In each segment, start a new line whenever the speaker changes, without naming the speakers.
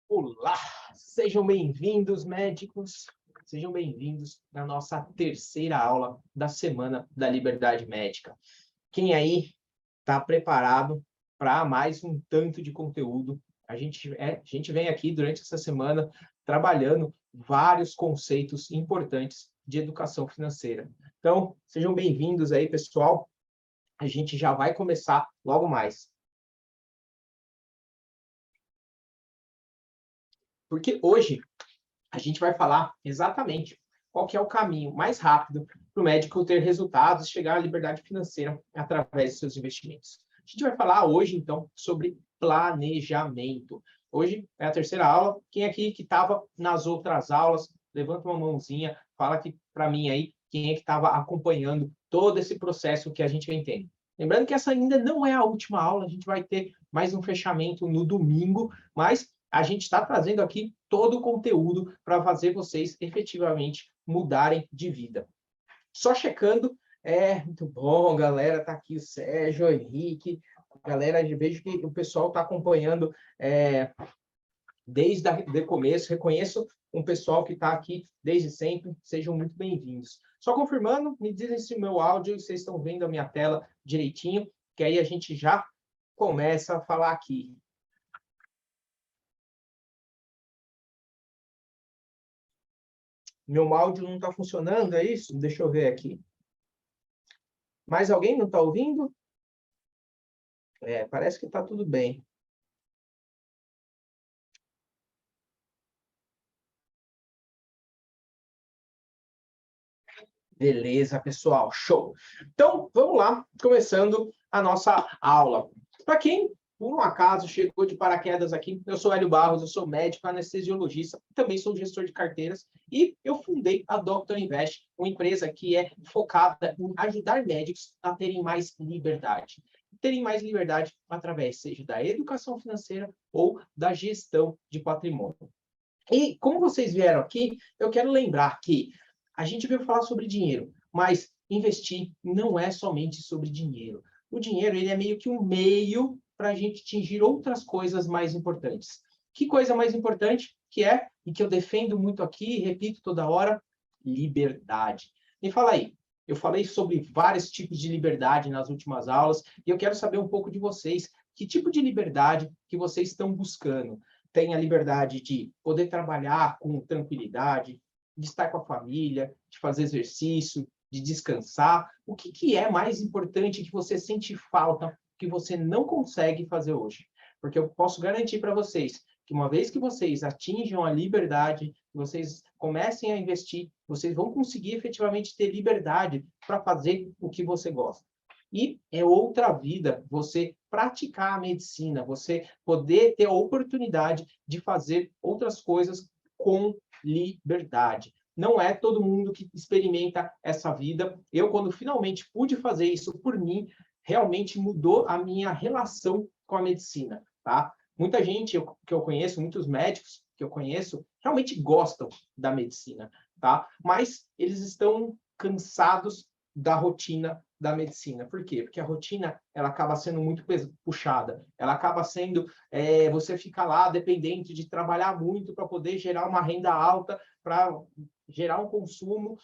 Olá, sejam bem-vindos, médicos. Sejam bem-vindos na nossa terceira aula da Semana da Liberdade Médica. Quem aí está preparado para mais um tanto de conteúdo? A gente vem aqui durante essa semana trabalhando vários conceitos importantes de educação financeira. Então, sejam bem-vindos aí, pessoal. A gente já vai começar logo mais. Porque hoje a gente vai falar exatamente qual que é o caminho mais rápido para o médico ter resultados e chegar à liberdade financeira através de seus investimentos. A gente vai falar hoje, então, sobre planejamento. Hoje é a terceira aula. Quem aqui que estava nas outras aulas, levanta uma mãozinha, fala aqui para mim aí quem é que estava acompanhando todo esse processo que a gente vem tendo. Lembrando que essa ainda não é a última aula, a gente vai ter mais um fechamento no domingo, mas a gente está trazendo aqui todo o conteúdo para fazer vocês efetivamente mudarem de vida. Só checando, muito bom, galera, tá aqui o Sérgio, o Henrique, galera, vejo que o pessoal está acompanhando desde o começo, reconheço um pessoal que está aqui desde sempre, sejam muito bem-vindos. Só confirmando, me dizem se o meu áudio, vocês estão vendo a minha tela direitinho, que aí a gente já começa a falar aqui. Meu áudio não está funcionando, é isso? Deixa eu ver aqui. Mais alguém não está ouvindo? Parece que está tudo bem. Beleza, pessoal, show. Então, vamos lá, começando a nossa aula. Para quem, por um acaso, chegou de paraquedas aqui, eu sou Hélio Barros, eu sou médico anestesiologista, também sou gestor de carteiras, e eu fundei a Dr. Invest, uma empresa que é focada em ajudar médicos a terem mais liberdade. Terem mais liberdade através, seja da educação financeira ou da gestão de patrimônio. E como vocês vieram aqui, eu quero lembrar que a gente veio falar sobre dinheiro, mas investir não é somente sobre dinheiro. O dinheiro ele é meio que um meio para a gente atingir outras coisas mais importantes. Que coisa mais importante que é, e que eu defendo muito aqui, e repito toda hora, liberdade. Me fala aí, eu falei sobre vários tipos de liberdade nas últimas aulas, e eu quero saber um pouco de vocês, que tipo de liberdade que vocês estão buscando? Tem a liberdade de poder trabalhar com tranquilidade, de estar com a família, de fazer exercício, de descansar. O que é mais importante que você sente falta, que você não consegue fazer hoje? Porque eu posso garantir para vocês que uma vez que vocês atinjam a liberdade, que vocês comecem a investir, vocês vão conseguir efetivamente ter liberdade para fazer o que você gosta. E é outra vida você praticar a medicina, você poder ter a oportunidade de fazer outras coisas com liberdade. Não é todo mundo que experimenta essa vida. Eu, quando finalmente pude fazer isso por mim, realmente mudou a minha relação com a medicina, tá? Muita gente que eu conheço, muitos médicos que eu conheço, realmente gostam da medicina, tá? Mas eles estão cansados da rotina da medicina. Por quê? Porque a rotina ela acaba sendo muito puxada. Ela acaba sendo, você fica lá dependente de trabalhar muito para poder gerar uma renda alta, para gerar um consumo,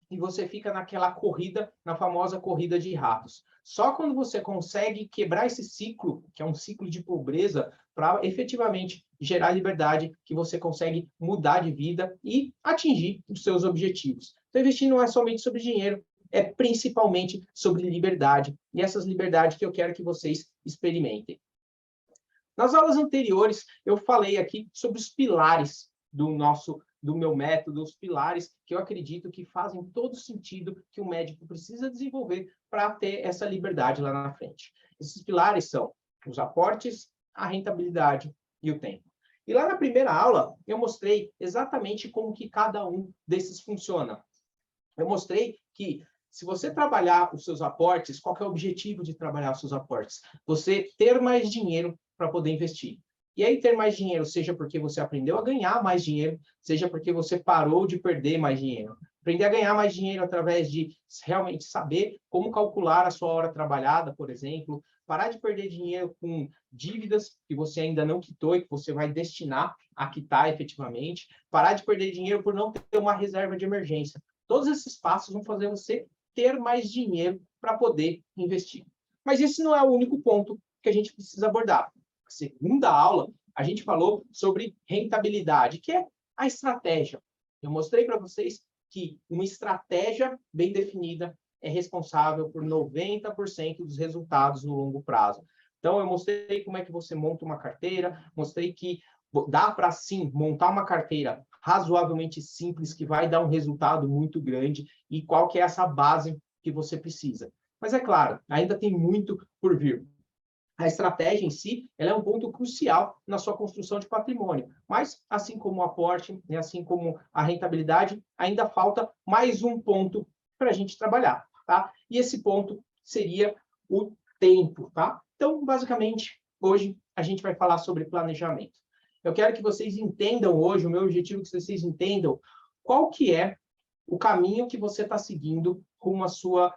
e você fica naquela corrida, na famosa corrida de ratos. Só quando você consegue quebrar esse ciclo, que é um ciclo de pobreza, para efetivamente gerar liberdade, que você consegue mudar de vida e atingir os seus objetivos. Então, investir não é somente sobre dinheiro, é principalmente sobre liberdade. E essas liberdades que eu quero que vocês experimentem. Nas aulas anteriores, eu falei aqui sobre os pilares do meu método, os pilares que eu acredito que fazem todo sentido que o médico precisa desenvolver para ter essa liberdade lá na frente. Esses pilares são os aportes, a rentabilidade e o tempo. E lá na primeira aula, eu mostrei exatamente como que cada um desses funciona. Eu mostrei que se você trabalhar os seus aportes, qual que é o objetivo de trabalhar os seus aportes? Você ter mais dinheiro para poder investir. E aí ter mais dinheiro, seja porque você aprendeu a ganhar mais dinheiro, seja porque você parou de perder mais dinheiro. Aprender a ganhar mais dinheiro através de realmente saber como calcular a sua hora trabalhada, por exemplo, parar de perder dinheiro com dívidas que você ainda não quitou e que você vai destinar a quitar efetivamente, parar de perder dinheiro por não ter uma reserva de emergência. Todos esses passos vão fazer você ter mais dinheiro para poder investir. Mas esse não é o único ponto que a gente precisa abordar. Na segunda aula, a gente falou sobre rentabilidade, que é a estratégia. Eu mostrei para vocês que uma estratégia bem definida é responsável por 90% dos resultados no longo prazo. Então, eu mostrei como é que você monta uma carteira, mostrei que dá para, sim, montar uma carteira razoavelmente simples, que vai dar um resultado muito grande, e qual que é essa base que você precisa. Mas, é claro, ainda tem muito por vir. A estratégia em si, ela é um ponto crucial na sua construção de patrimônio. Mas, assim como o aporte, né, assim como a rentabilidade, ainda falta mais um ponto para a gente trabalhar, tá? E esse ponto seria o tempo, tá? Então, basicamente, hoje a gente vai falar sobre planejamento. Eu quero que vocês entendam hoje, o meu objetivo é que vocês entendam qual que é o caminho que você está seguindo rumo à sua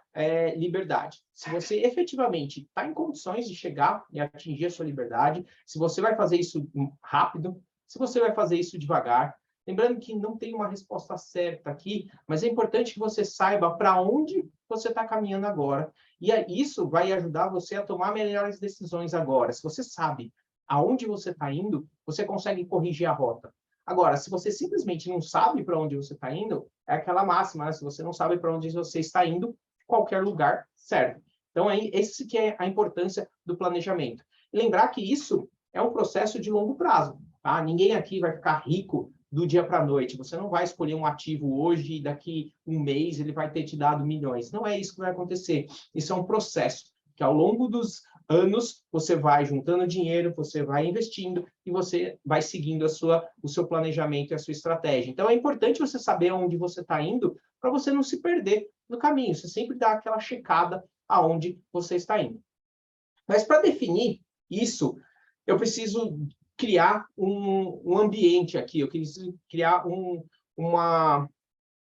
liberdade. Se você efetivamente está em condições de chegar e atingir a sua liberdade, se você vai fazer isso rápido, se você vai fazer isso devagar. Lembrando que não tem uma resposta certa aqui, mas é importante que você saiba para onde você está caminhando agora. E isso vai ajudar você a tomar melhores decisões agora. Se você sabe aonde você está indo, você consegue corrigir a rota. Agora, se você simplesmente não sabe para onde você está indo, é aquela máxima, né? Se você não sabe para onde você está indo, qualquer lugar serve. Então, aí, esse que é a importância do planejamento. Lembrar que isso é um processo de longo prazo, tá? Ninguém aqui vai ficar rico do dia para a noite. Você não vai escolher um ativo hoje e daqui um mês ele vai ter te dado milhões. Não é isso que vai acontecer. Isso é um processo que ao longo dos anos você vai juntando dinheiro, você vai investindo e você vai seguindo o seu planejamento e a sua estratégia. Então, é importante você saber onde você está indo para você não se perder no caminho. Você sempre dá aquela checada aonde você está indo. Mas para definir isso, eu preciso criar um ambiente aqui, eu preciso criar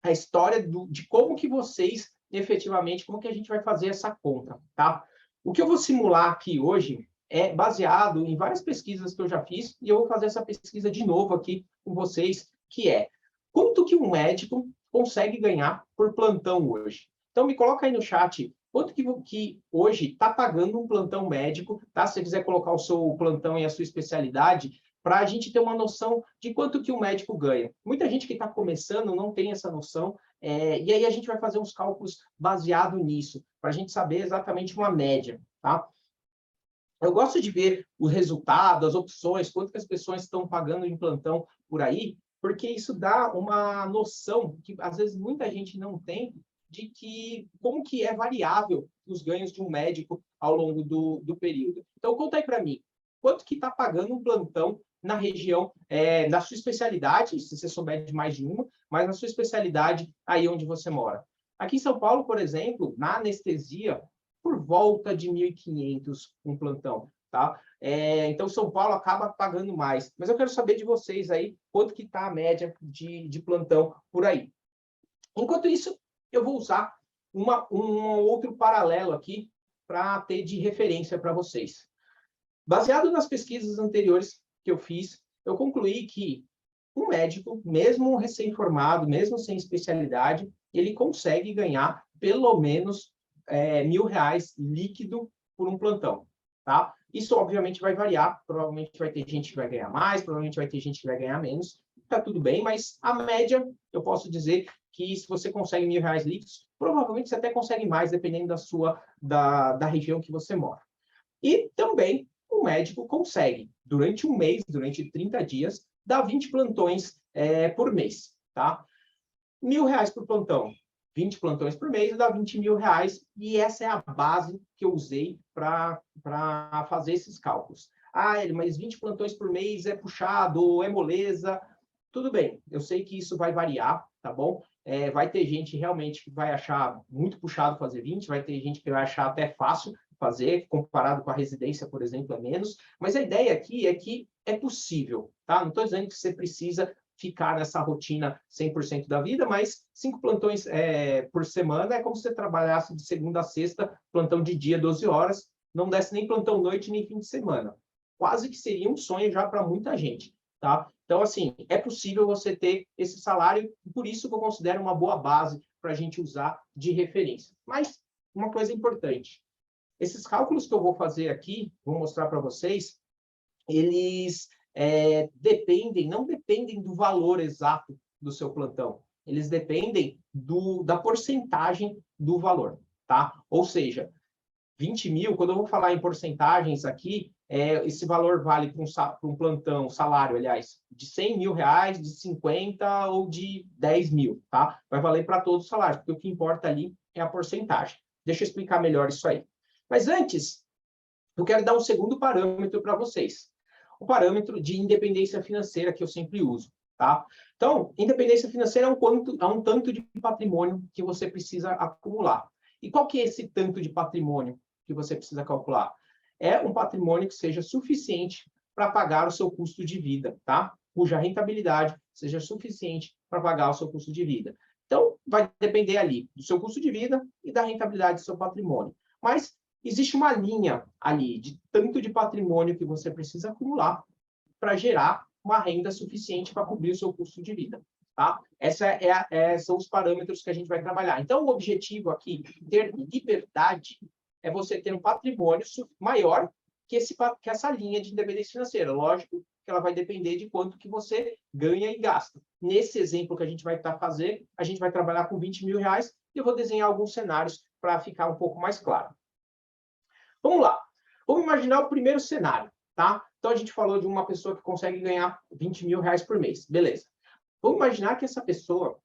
a história de como que vocês, efetivamente, como que a gente vai fazer essa conta, tá? O que eu vou simular aqui hoje é baseado em várias pesquisas que eu já fiz, e eu vou fazer essa pesquisa de novo aqui com vocês, que é quanto que um médico consegue ganhar por plantão hoje? Então, me coloca aí no chat quanto que hoje está pagando um plantão médico, tá? Se você quiser colocar o seu plantão e a sua especialidade, para a gente ter uma noção de quanto que o médico ganha. Muita gente que está começando não tem essa noção, e aí a gente vai fazer uns cálculos baseado nisso, para a gente saber exatamente uma média, tá? Eu gosto de ver o resultado, as opções, quanto que as pessoas estão pagando em plantão por aí, porque isso dá uma noção que, às vezes, muita gente não tem de como que é variável os ganhos de um médico ao longo do período. Então, conta aí para mim, quanto que está pagando um plantão na região, na sua especialidade, se você souber de mais de uma, mas na sua especialidade aí onde você mora. Aqui em São Paulo, por exemplo, na anestesia, por volta de 1.500 um plantão, tá? Então, São Paulo acaba pagando mais. Mas eu quero saber de vocês aí, quanto que está a média de plantão por aí. Enquanto isso, eu vou usar um outro paralelo aqui para ter de referência para vocês. Baseado nas pesquisas anteriores que eu fiz, eu concluí que um médico, mesmo recém-formado, mesmo sem especialidade, ele consegue ganhar pelo menos R$ 1.000 líquido por um plantão, tá? Isso, obviamente, vai variar. Provavelmente vai ter gente que vai ganhar mais, provavelmente vai ter gente que vai ganhar menos. Tá tudo bem, mas a média, eu posso dizer que se você consegue R$ 1.000 líquidos, provavelmente você até consegue mais, dependendo da região que você mora. E também o médico consegue, durante um mês, durante 30 dias, dar 20 plantões por mês, tá? R$ 1.000 por plantão, 20 plantões por mês, dá R$ 20.000, e essa é a base que eu usei para fazer esses cálculos. Ah, mas 20 plantões por mês é puxado, é moleza. Tudo bem, eu sei que isso vai variar, tá bom? Vai ter gente realmente que vai achar muito puxado fazer 20, vai ter gente que vai achar até fácil fazer, comparado com a residência, por exemplo, é menos. Mas a ideia aqui é que é possível, tá? Não estou dizendo que você precisa ficar nessa rotina 100% da vida, mas 5 plantões por semana é como se você trabalhasse de segunda a sexta, plantão de dia, 12 horas, não desse nem plantão noite, nem fim de semana. Quase que seria um sonho já para muita gente, tá? Então, assim, é possível você ter esse salário, e por isso que eu considero uma boa base para a gente usar de referência. Mas, uma coisa importante, esses cálculos que eu vou fazer aqui, vou mostrar para vocês, eles não dependem do valor exato do seu plantão. Eles dependem da porcentagem do valor, tá? Ou seja, 20 mil, quando eu vou falar em porcentagens aqui, esse valor vale para um plantão, salário, aliás, de 100 mil reais, de 50 ou de 10 mil, tá? Vai valer para todos os salários, porque o que importa ali é a porcentagem. Deixa eu explicar melhor isso aí. Mas antes, eu quero dar um segundo parâmetro para vocês. O parâmetro de independência financeira que eu sempre uso, tá? Então, independência financeira é um tanto de patrimônio que você precisa acumular. E qual que é esse tanto de patrimônio que você precisa calcular? É um patrimônio que seja suficiente para pagar o seu custo de vida, tá? Cuja rentabilidade seja suficiente para pagar o seu custo de vida. Então, vai depender ali do seu custo de vida e da rentabilidade do seu patrimônio. Mas existe uma linha ali de tanto de patrimônio que você precisa acumular para gerar uma renda suficiente para cobrir o seu custo de vida. Tá? São os parâmetros que a gente vai trabalhar. Então, o objetivo aqui, ter liberdade, é você ter um patrimônio maior que essa linha de independência financeira. Lógico que ela vai depender de quanto que você ganha e gasta. Nesse exemplo que a gente vai fazer, a gente vai trabalhar com 20 mil reais e eu vou desenhar alguns cenários para ficar um pouco mais claro. Vamos lá. Vamos imaginar o primeiro cenário, tá? Então, a gente falou de uma pessoa que consegue ganhar 20 mil reais por mês. Beleza. Vamos imaginar que essa pessoa,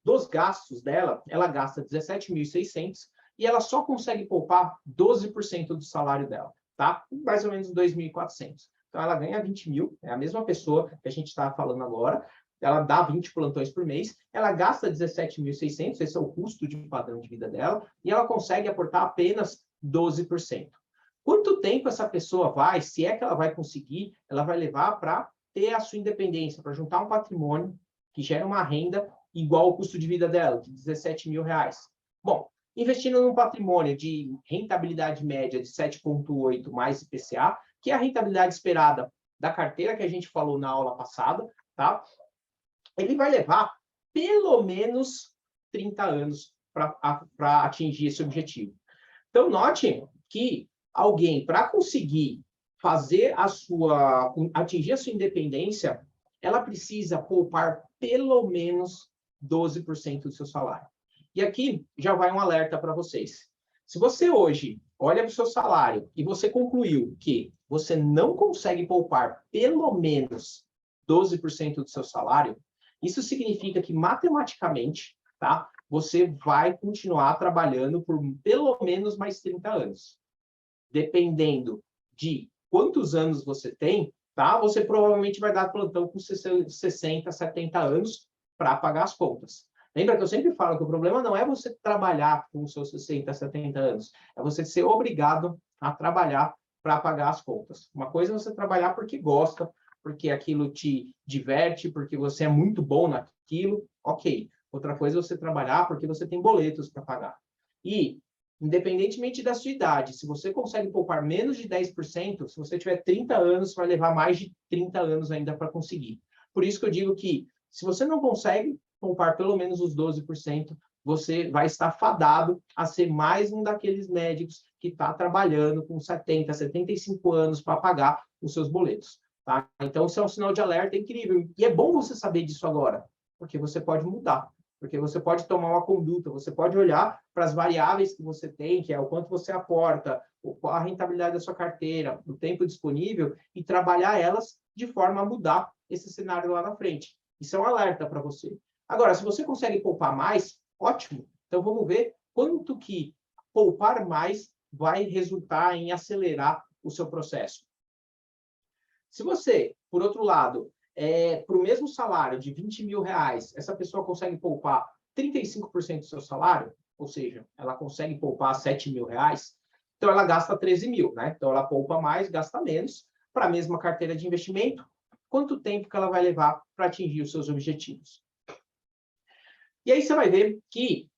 dos gastos dela, ela gasta 17.600 e ela só consegue poupar 12% do salário dela, tá? Mais ou menos 2.400. Então, ela ganha 20 mil, é a mesma pessoa que a gente está falando agora, ela dá 20 plantões por mês, ela gasta 17.600, esse é o custo de padrão de vida dela, e ela consegue aportar apenas 12%. Quanto tempo essa pessoa vai, se é que ela vai conseguir, ela vai levar para ter a sua independência, para juntar um patrimônio que gera uma renda igual ao custo de vida dela, de 17 mil reais? Bom, investindo num patrimônio de rentabilidade média de 7,8 mais IPCA, que é a rentabilidade esperada da carteira que a gente falou na aula passada, tá? Ele vai levar pelo menos 30 anos para atingir esse objetivo. Então, note que alguém, para conseguir atingir a sua independência, ela precisa poupar pelo menos 12% do seu salário. E aqui já vai um alerta para vocês. Se você hoje olha para o seu salário e você concluiu que você não consegue poupar pelo menos 12% do seu salário, isso significa que, matematicamente, tá, você vai continuar trabalhando por pelo menos mais 30 anos. Dependendo de quantos anos você tem, tá, você provavelmente vai dar plantão com 60, 70 anos para pagar as contas. Lembra que eu sempre falo que o problema não é você trabalhar com os seus 60, 70 anos, é você ser obrigado a trabalhar para pagar as contas. Uma coisa é você trabalhar porque gosta, porque aquilo te diverte, porque você é muito bom naquilo, ok. Outra coisa é você trabalhar porque você tem boletos para pagar. E, independentemente da sua idade, se você consegue poupar menos de 10%, se você tiver 30 anos, vai levar mais de 30 anos ainda para conseguir. Por isso que eu digo que, se você não consegue poupar pelo menos os 12%, você vai estar fadado a ser mais um daqueles médicos que está trabalhando com 70, 75 anos para pagar os seus boletos. Tá? Então, isso é um sinal de alerta incrível. E é bom você saber disso agora, porque você pode mudar, porque você pode tomar uma conduta, você pode olhar para as variáveis que você tem, que é o quanto você aporta, a rentabilidade da sua carteira, o tempo disponível, e trabalhar elas de forma a mudar esse cenário lá na frente. Isso é um alerta para você. Agora, se você consegue poupar mais, ótimo. Então, vamos ver quanto que poupar mais vai resultar em acelerar o seu processo. Se você, por outro lado, para o mesmo salário de 20 mil reais, essa pessoa consegue poupar 35% do seu salário, ou seja, ela consegue poupar 7 mil reais, então ela gasta 13 mil, né? Então ela poupa mais, gasta menos, para a mesma carteira de investimento. Quanto tempo que ela vai levar para atingir os seus objetivos? E aí você vai ver que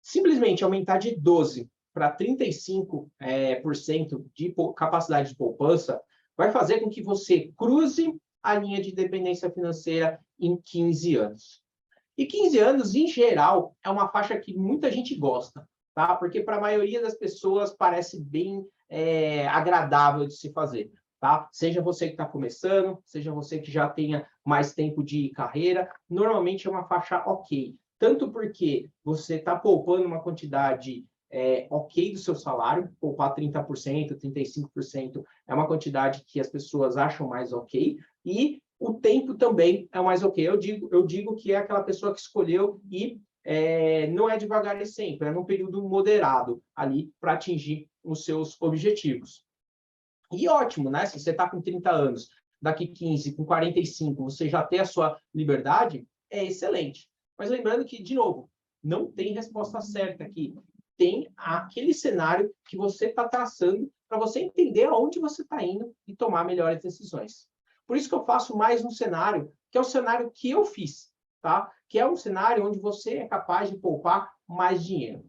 simplesmente aumentar de 12 para 35% de capacidade de poupança, vai fazer com que você cruze a linha de independência financeira em 15 anos. E 15 anos, em geral, é uma faixa que muita gente gosta, tá? Porque para a maioria das pessoas parece bem agradável de se fazer, tá? Seja você que está começando, seja você que já tenha mais tempo de carreira, normalmente é uma faixa ok. Tanto porque você está poupando uma quantidade ok do seu salário, poupar 30%, 35% é uma quantidade que as pessoas acham mais ok, e o tempo também é mais ok. Eu digo que é aquela pessoa que escolheu e não é devagar e sempre, é num período moderado ali para atingir os seus objetivos. E ótimo, né? Se você está com 30 anos, daqui 15, com 45, você já tem a sua liberdade, é excelente. Mas lembrando que, de novo, não tem resposta certa aqui. Tem aquele cenário que você está traçando para você entender aonde você está indo e tomar melhores decisões. Por isso que eu faço mais um cenário, que é o cenário que eu fiz, tá? Que é um cenário onde você é capaz de poupar mais dinheiro.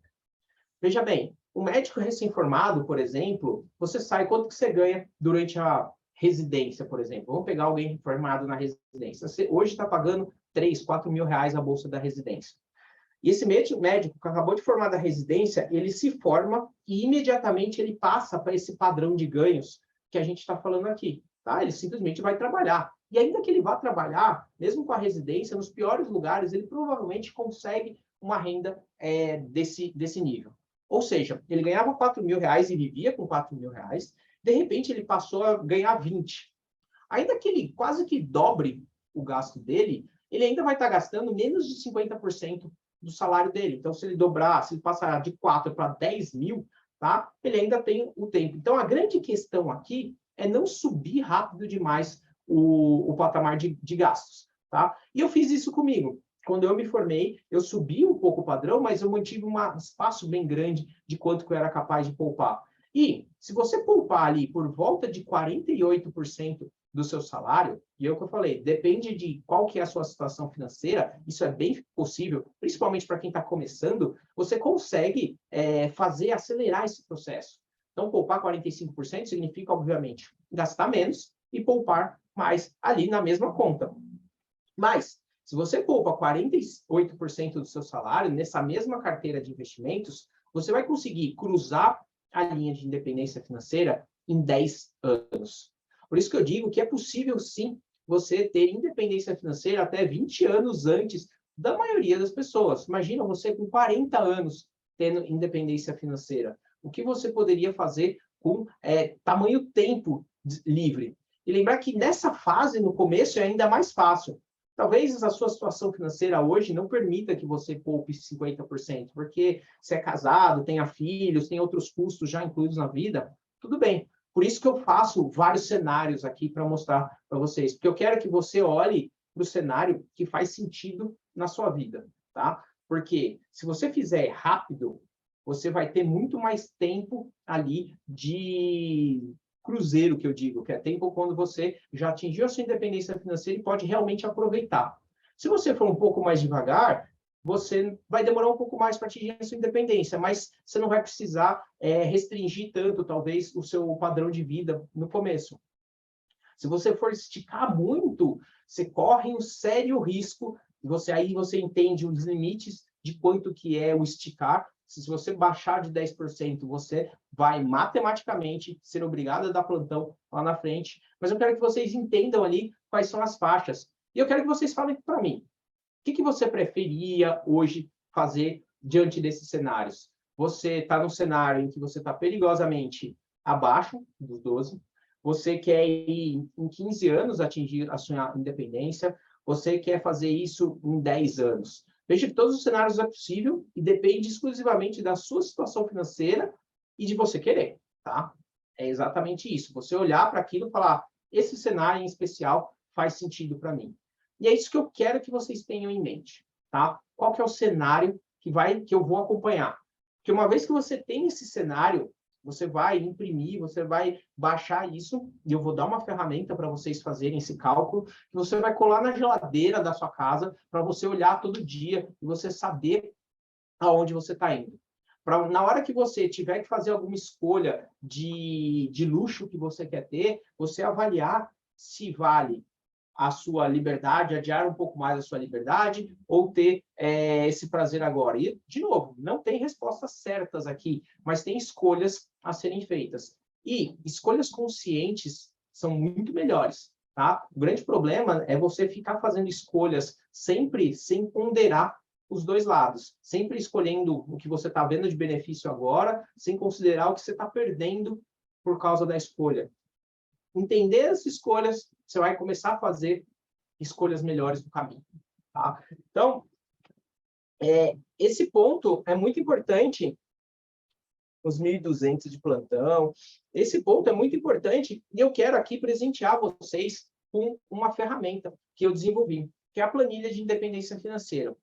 Veja bem, o médico recém-formado, por exemplo, você sabe quanto que você ganha durante a residência, por exemplo. Vamos pegar alguém formado na residência. Você hoje está pagando 3, 4 mil reais a bolsa da residência. E esse médico que acabou de formar da residência, ele se forma e imediatamente ele passa para esse padrão de ganhos que a gente está falando aqui. Tá? Ele simplesmente vai trabalhar. E ainda que ele vá trabalhar, mesmo com a residência, nos piores lugares, ele provavelmente consegue uma renda desse nível. Ou seja, ele ganhava 4 mil reais e vivia com 4 mil reais, de repente ele passou a ganhar 20. Ainda que ele quase que dobre o gasto dele, ele ainda vai estar gastando menos de 50% do salário dele. Então, se ele dobrar, se ele passar de 4 para 10 mil, tá? Ele ainda tem o tempo. Então, a grande questão aqui é não subir rápido demais o patamar de gastos, tá? E eu fiz isso comigo. Quando eu me formei, eu subi um pouco o padrão, mas eu mantive um espaço bem grande de quanto que eu era capaz de poupar. E se você poupar ali por volta de 48% do seu salário, e é o que eu falei, depende de qual que é a sua situação financeira, isso é bem possível, principalmente para quem está começando, você consegue acelerar esse processo. Então, poupar 45% significa, obviamente, gastar menos e poupar mais ali na mesma conta. Mas, se você poupa 48% do seu salário nessa mesma carteira de investimentos, você vai conseguir cruzar a linha de independência financeira em 10 anos. Por isso que eu digo que é possível, sim, você ter independência financeira até 20 anos antes da maioria das pessoas. Imagina você com 40 anos tendo independência financeira. O que você poderia fazer com tamanho tempo livre? E lembrar que nessa fase, no começo, é ainda mais fácil. Talvez a sua situação financeira hoje não permita que você poupe 50%, porque você é casado, tenha filhos, tem outros custos já incluídos na vida, tudo bem. Por isso que eu faço vários cenários aqui para mostrar para vocês, porque eu quero que você olhe para o cenário que faz sentido na sua vida, tá? Porque se você fizer rápido, você vai ter muito mais tempo ali de cruzeiro, que eu digo, que é tempo quando você já atingiu a sua independência financeira e pode realmente aproveitar. Se você for um pouco mais devagar, você vai demorar um pouco mais para atingir a sua independência, mas você não vai precisar restringir tanto, talvez, o seu padrão de vida no começo. Se você for esticar muito, você corre um sério risco, aí você entende os limites de quanto que é o esticar. Se você baixar de 10%, você vai matematicamente ser obrigado a dar plantão lá na frente. Mas eu quero que vocês entendam ali quais são as faixas. E eu quero que vocês falem para mim. O que você preferia hoje fazer diante desses cenários? Você está num cenário em que você está perigosamente abaixo dos 12, você quer ir em 15 anos atingir a sua independência, você quer fazer isso em 10 anos. Veja que todos os cenários é possível e depende exclusivamente da sua situação financeira e de você querer, tá? É exatamente isso. Você olhar para aquilo e falar, esse cenário em especial faz sentido para mim. E é isso que eu quero que vocês tenham em mente, tá? Qual que é o cenário que eu vou acompanhar? Porque uma vez que você tem esse cenário, você vai imprimir, você vai baixar isso, e eu vou dar uma ferramenta para vocês fazerem esse cálculo, que você vai colar na geladeira da sua casa, para você olhar todo dia e você saber aonde você está indo. Na hora que você tiver que fazer alguma escolha de luxo que você quer ter, você avaliar se vale a sua liberdade, adiar um pouco mais a sua liberdade, ou ter esse prazer agora. E, de novo, não tem respostas certas aqui, mas tem escolhas a serem feitas. E escolhas conscientes são muito melhores, tá? O grande problema é você ficar fazendo escolhas sempre sem ponderar os dois lados, sempre escolhendo o que você está vendo de benefício agora, sem considerar o que você está perdendo por causa da escolha. Entender as escolhas, você vai começar a fazer escolhas melhores no caminho. Tá? Então, esse ponto é muito importante, os 1.200 de plantão, esse ponto é muito importante e eu quero aqui presentear vocês com uma ferramenta que eu desenvolvi, que é a planilha de independência financeira.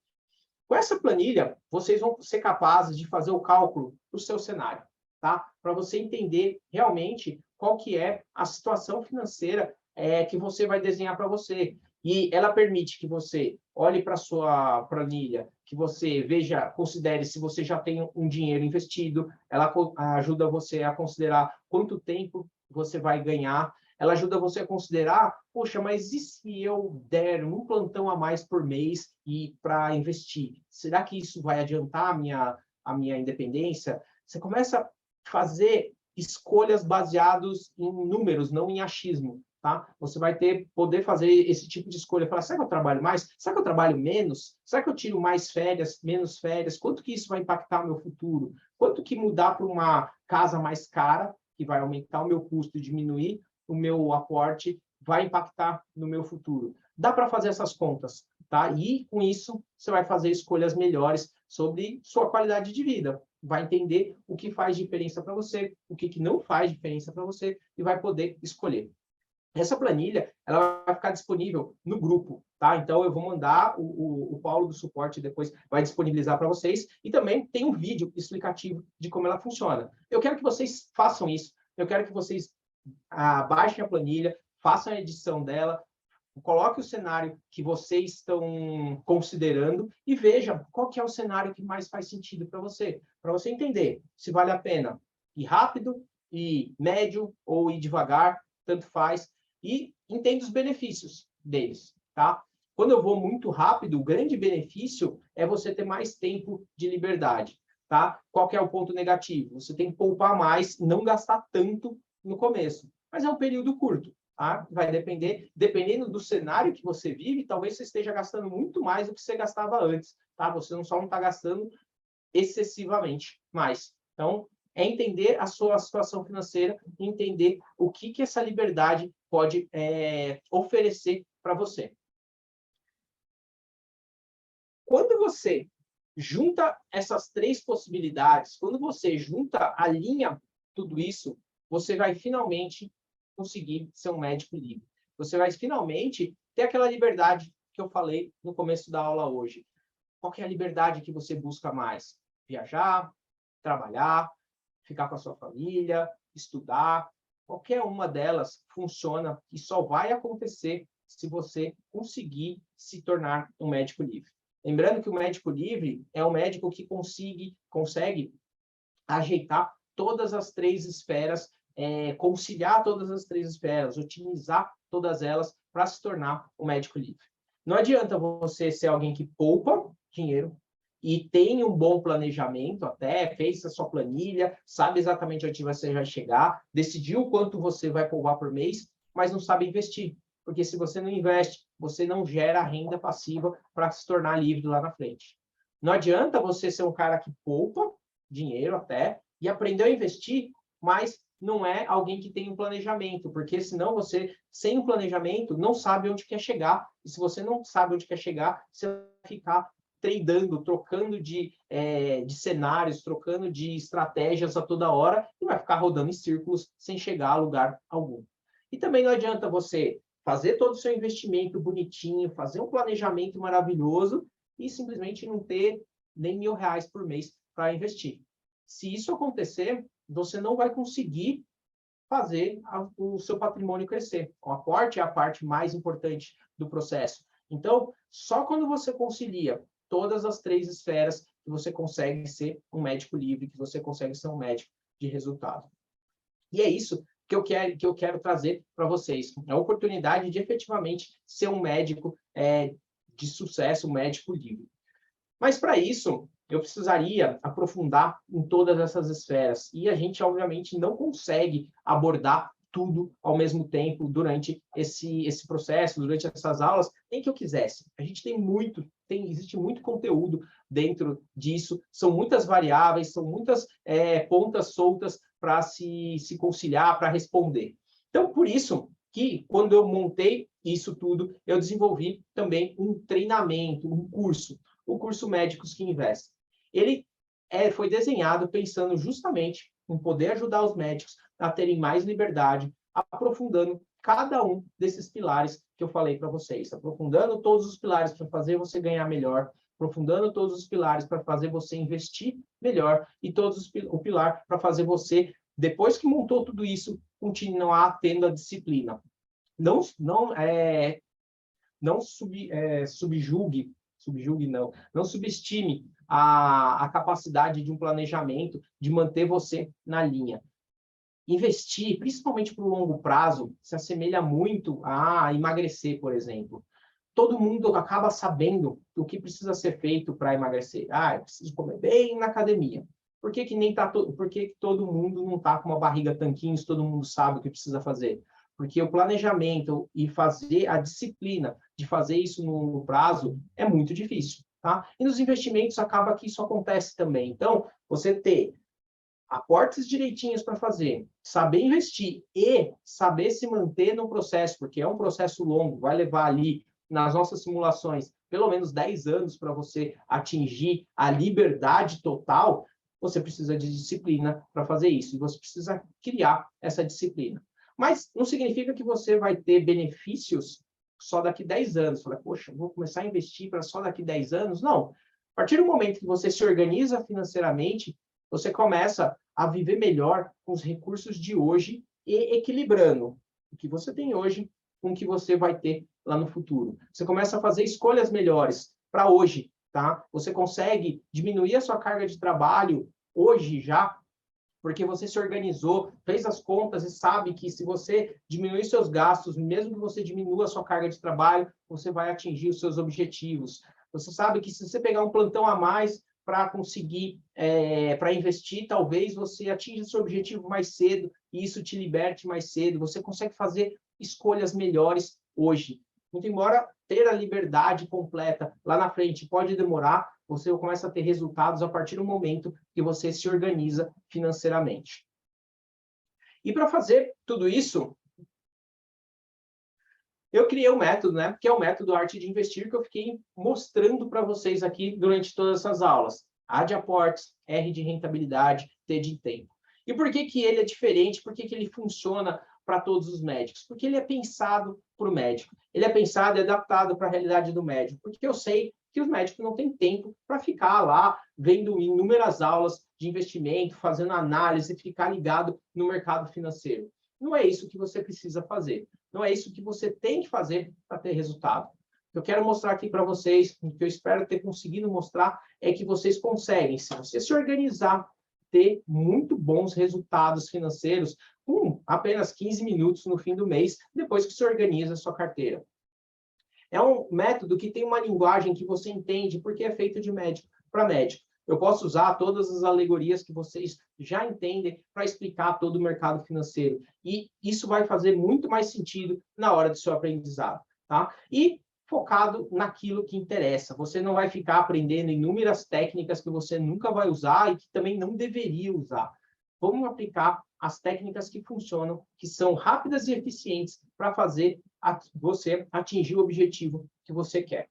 Com essa planilha, vocês vão ser capazes de fazer o cálculo do seu cenário, tá? Para você entender realmente qual que é a situação financeira que você vai desenhar para você. E ela permite que você olhe para a sua planilha, que você veja, considere se você já tem um dinheiro investido, ela ajuda você a considerar quanto tempo você vai ganhar, ela ajuda você a considerar, poxa, mas e se eu der um plantão a mais por mês e para investir? Será que isso vai adiantar a minha independência? Você começa a fazer escolhas baseadas em números, não em achismo, tá? Você vai poder fazer esse tipo de escolha. Falar, será que eu trabalho mais? Será que eu trabalho menos? Será que eu tiro mais férias, menos férias? Quanto que isso vai impactar o meu futuro? Quanto que mudar para uma casa mais cara, que vai aumentar o meu custo e diminuir o meu aporte, vai impactar no meu futuro? Dá para fazer essas contas, tá? E, com isso, você vai fazer escolhas melhores sobre sua qualidade de vida. Vai entender o que faz diferença para você, o que não faz diferença para você e vai poder escolher. Essa planilha, ela vai ficar disponível no grupo, tá? Então, eu vou mandar, o Paulo do suporte depois vai disponibilizar para vocês, e também tem um vídeo explicativo de como ela funciona. Eu quero que vocês façam isso, eu quero que vocês baixem a planilha, façam a edição dela, coloque o cenário que vocês estão considerando e veja qual que é o cenário que mais faz sentido para você entender se vale a pena ir rápido, ir médio ou ir devagar, tanto faz, e entenda os benefícios deles, tá? Quando eu vou muito rápido, o grande benefício é você ter mais tempo de liberdade, tá? Qual que é o ponto negativo? Você tem que poupar mais, não gastar tanto no começo, mas é um período curto. Tá? Vai dependendo do cenário que você vive, talvez você esteja gastando muito mais do que você gastava antes, tá? Você não está gastando excessivamente mais. Então, é entender a sua situação financeira, entender o que essa liberdade pode oferecer para você. Quando você junta essas três possibilidades, quando você alinha tudo isso, você vai finalmente conseguir ser um médico livre. Você vai finalmente ter aquela liberdade que eu falei no começo da aula hoje. Qual que é a liberdade que você busca mais? Viajar, trabalhar, ficar com a sua família, estudar. Qualquer uma delas funciona e só vai acontecer se você conseguir se tornar um médico livre. Lembrando que o médico livre é um médico que consegue ajeitar todas as três esferas, conciliar todas as três esferas, otimizar todas elas para se tornar um médico livre. Não adianta você ser alguém que poupa dinheiro e tem um bom planejamento, até fez a sua planilha, sabe exatamente onde você vai chegar, decidiu quanto você vai poupar por mês, mas não sabe investir. Porque se você não investe, você não gera renda passiva para se tornar livre lá na frente. Não adianta você ser um cara que poupa dinheiro até e aprendeu a investir, mas não é alguém que tem um planejamento, porque senão você, sem um planejamento, não sabe onde quer chegar. E se você não sabe onde quer chegar, você vai ficar tradando, trocando de cenários, trocando de estratégias a toda hora e vai ficar rodando em círculos sem chegar a lugar algum. E também não adianta você fazer todo o seu investimento bonitinho, fazer um planejamento maravilhoso e simplesmente não ter nem R$ 1.000 por mês para investir. Se isso acontecer, você não vai conseguir fazer o seu patrimônio crescer. O aporte é a parte mais importante do processo. Então, só quando você concilia todas as três esferas, que você consegue ser um médico livre, que você consegue ser um médico de resultado. E é isso que eu quero trazer para vocês, a oportunidade de efetivamente ser um médico de sucesso, um médico livre. Mas para isso, eu precisaria aprofundar em todas essas esferas. E a gente, obviamente, não consegue abordar tudo ao mesmo tempo durante esse processo, durante essas aulas, nem que eu quisesse. A gente existe muito conteúdo dentro disso, são muitas variáveis, são muitas pontas soltas para se conciliar, para responder. Então, por isso que, quando eu montei isso tudo, eu desenvolvi também um treinamento, um curso, o curso Médicos que Investem. Ele foi desenhado pensando justamente em poder ajudar os médicos a terem mais liberdade, aprofundando cada um desses pilares que eu falei para vocês, aprofundando todos os pilares para fazer você ganhar melhor, aprofundando todos os pilares para fazer você investir melhor e o pilar para fazer você, depois que montou tudo isso, continuar tendo a disciplina. Não subestime a capacidade de um planejamento, de manter você na linha. Investir, principalmente para o longo prazo, se assemelha muito a emagrecer, por exemplo. Todo mundo acaba sabendo o que precisa ser feito para emagrecer. Eu preciso comer bem na academia. Por que que todo mundo não está com uma barriga tanquinho, se todo mundo sabe o que precisa fazer? Porque o planejamento e fazer a disciplina de fazer isso no longo prazo é muito difícil, tá? E nos investimentos acaba que isso acontece também. Então, você ter aportes direitinhos para fazer, saber investir e saber se manter no processo, porque é um processo longo, vai levar ali, nas nossas simulações, pelo menos 10 anos para você atingir a liberdade total, você precisa de disciplina para fazer isso, e você precisa criar essa disciplina. Mas não significa que você vai ter benefícios só daqui 10 anos. Fala, poxa, vou começar a investir para só daqui 10 anos? Não. A partir do momento que você se organiza financeiramente, você começa a viver melhor com os recursos de hoje e equilibrando o que você tem hoje com o que você vai ter lá no futuro. Você começa a fazer escolhas melhores para hoje, tá? Você consegue diminuir a sua carga de trabalho hoje já, porque você se organizou, fez as contas e sabe que se você diminuir seus gastos, mesmo que você diminua a sua carga de trabalho, você vai atingir os seus objetivos. Você sabe que se você pegar um plantão a mais para conseguir, para investir, talvez você atinja seu objetivo mais cedo e isso te liberte mais cedo. Você consegue fazer escolhas melhores hoje. Muito embora ter a liberdade completa lá na frente pode demorar, você começa a ter resultados a partir do momento que você se organiza financeiramente. E para fazer tudo isso, eu criei um método, né, que é o método Arte de Investir, que eu fiquei mostrando para vocês aqui durante todas essas aulas. A de aportes, R de rentabilidade, T de tempo. E por que que ele é diferente? Por que que ele funciona para todos os médicos? Porque ele é pensado para o médico. Ele é pensado e adaptado para a realidade do médico. Porque eu sei que os médicos não têm tempo para ficar lá vendo inúmeras aulas de investimento, fazendo análise, ficar ligado no mercado financeiro. Não é isso que você precisa fazer. Não é isso que você tem que fazer para ter resultado. O que eu quero mostrar aqui para vocês, o que eu espero ter conseguido mostrar, é que vocês conseguem, se você se organizar, ter muito bons resultados financeiros com apenas 15 minutos no fim do mês, depois que se organiza a sua carteira. É um método que tem uma linguagem que você entende, porque é feito de médico para médico. Eu posso usar todas as alegorias que vocês já entendem para explicar todo o mercado financeiro. E isso vai fazer muito mais sentido na hora do seu aprendizado, tá? E focado naquilo que interessa. Você não vai ficar aprendendo inúmeras técnicas que você nunca vai usar e que também não deveria usar. Vamos aplicar as técnicas que funcionam, que são rápidas e eficientes para fazer você atingir o objetivo que você quer.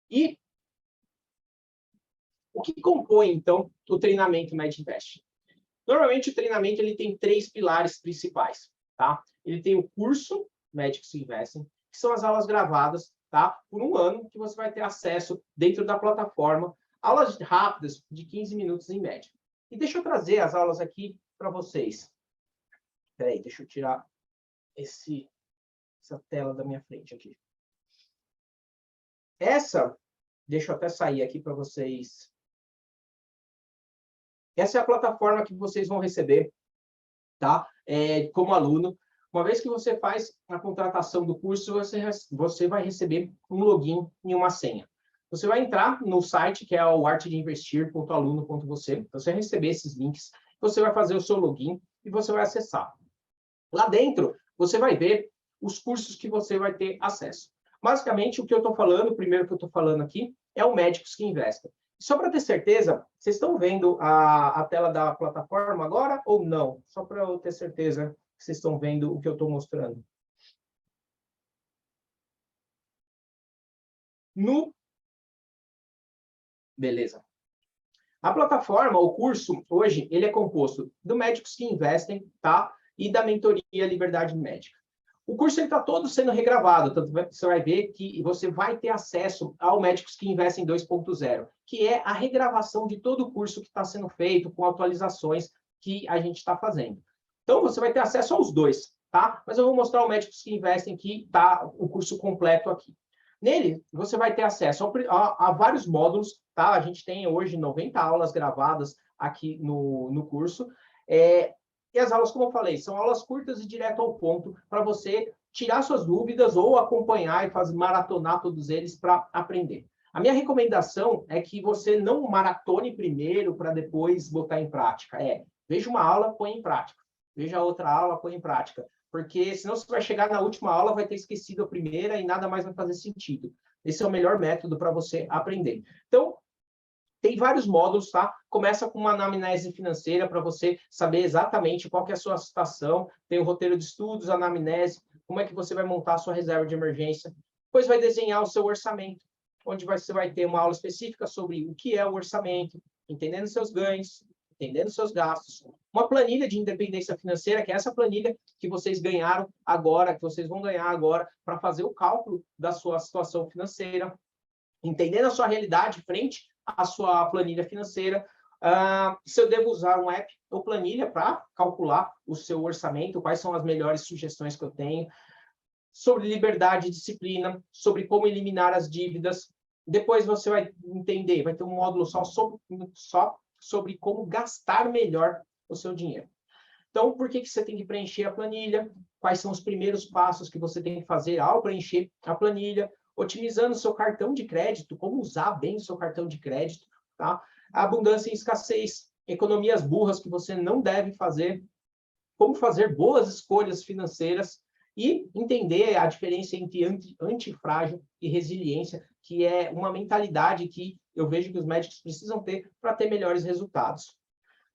E o que compõe, então, o treinamento MedInvest? Normalmente, o treinamento ele tem 3 pilares principais. Tá? Ele tem o curso Médicos que Investem, que são as aulas gravadas, tá? Por 1 ano, que você vai ter acesso dentro da plataforma, aulas rápidas, de 15 minutos em média. E deixa eu trazer as aulas aqui para vocês. Espera aí, deixa eu tirar essa tela da minha frente aqui. Essa Deixa eu até sair aqui para vocês. Essa é a plataforma que vocês vão receber, tá? Como aluno. Uma vez que você faz a contratação do curso, você vai receber um login e uma senha. Você vai entrar no site, que é o artedeinvestir.aluno.você. Você vai receber esses links, você vai fazer o seu login e você vai acessar. Lá dentro, você vai ver os cursos que você vai ter acesso. Basicamente, o que eu estou falando, o primeiro que eu estou falando aqui, é o Médicos que Investem. Só para ter certeza, vocês estão vendo a tela da plataforma agora ou não? Só para eu ter certeza que vocês estão vendo o que eu estou mostrando. Beleza. A plataforma, o curso, hoje, ele é composto do Médicos que Investem, tá? E da mentoria Liberdade Médica. O curso está todo sendo regravado, tanto você vai ver que você vai ter acesso ao Médicos que Investem 2.0, que é a regravação de todo o curso que está sendo feito, com atualizações que a gente está fazendo. Então, você vai ter acesso aos dois, tá? Mas eu vou mostrar o Médicos que Investem, que está o curso completo aqui. Nele, você vai ter acesso a vários módulos, tá? A gente tem hoje 90 aulas gravadas aqui no curso. E as aulas, como eu falei, são aulas curtas e direto ao ponto, para você tirar suas dúvidas ou acompanhar e fazer maratonar todos eles para aprender. A minha recomendação é que você não maratone primeiro para depois botar em prática. Veja uma aula, põe em prática. Veja outra aula, põe em prática. Porque senão você vai chegar na última aula, vai ter esquecido a primeira e nada mais vai fazer sentido. Esse é o melhor método para você aprender. Então, tem vários módulos, tá? Começa com uma anamnese financeira para você saber exatamente qual que é a sua situação. Tem o roteiro de estudos, anamnese, como é que você vai montar a sua reserva de emergência. Depois vai desenhar o seu orçamento, onde você vai ter uma aula específica sobre o que é o orçamento, entendendo seus ganhos, entendendo seus gastos. Uma planilha de independência financeira, que é essa planilha que vocês ganharam agora, que vocês vão ganhar agora, para fazer o cálculo da sua situação financeira, entendendo a sua realidade frente à sua planilha financeira. Se eu devo usar um app ou planilha para calcular o seu orçamento, quais são as melhores sugestões que eu tenho, sobre liberdade e disciplina, sobre como eliminar as dívidas. Depois você vai entender, vai ter um módulo só sobre como gastar melhor o seu dinheiro. Então, por que você tem que preencher a planilha? Quais são os primeiros passos que você tem que fazer ao preencher a planilha? Otimizando o seu cartão de crédito, como usar bem o seu cartão de crédito, tá? A abundância e escassez, economias burras que você não deve fazer, como fazer boas escolhas financeiras e entender a diferença entre antifrágil e resiliência, que é uma mentalidade que eu vejo que os médicos precisam ter para ter melhores resultados.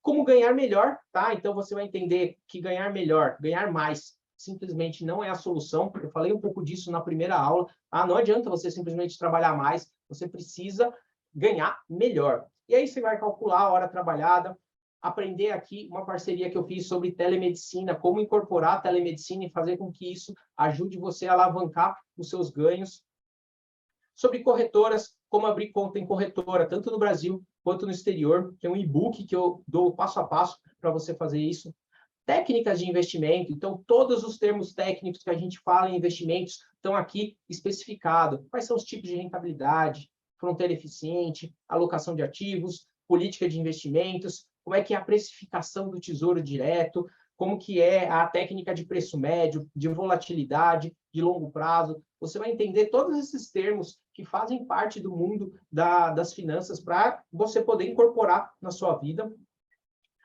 Como ganhar melhor, tá? Então você vai entender que ganhar melhor, ganhar mais, simplesmente não é a solução. Eu falei um pouco disso na primeira aula. Não adianta você simplesmente trabalhar mais, você precisa ganhar melhor. E aí você vai calcular a hora trabalhada, aprender aqui uma parceria que eu fiz sobre telemedicina, como incorporar a telemedicina e fazer com que isso ajude você a alavancar os seus ganhos. Sobre corretoras, como abrir conta em corretora, tanto no Brasil quanto no exterior. Tem um e-book que eu dou passo a passo para você fazer isso. Técnicas de investimento, então todos os termos técnicos que a gente fala em investimentos estão aqui especificados. Quais são os tipos de rentabilidade, fronteira eficiente, alocação de ativos, política de investimentos, como é que é a precificação do tesouro direto, como que é a técnica de preço médio, de volatilidade, de longo prazo. Você vai entender todos esses termos que fazem parte do mundo das finanças para você poder incorporar na sua vida.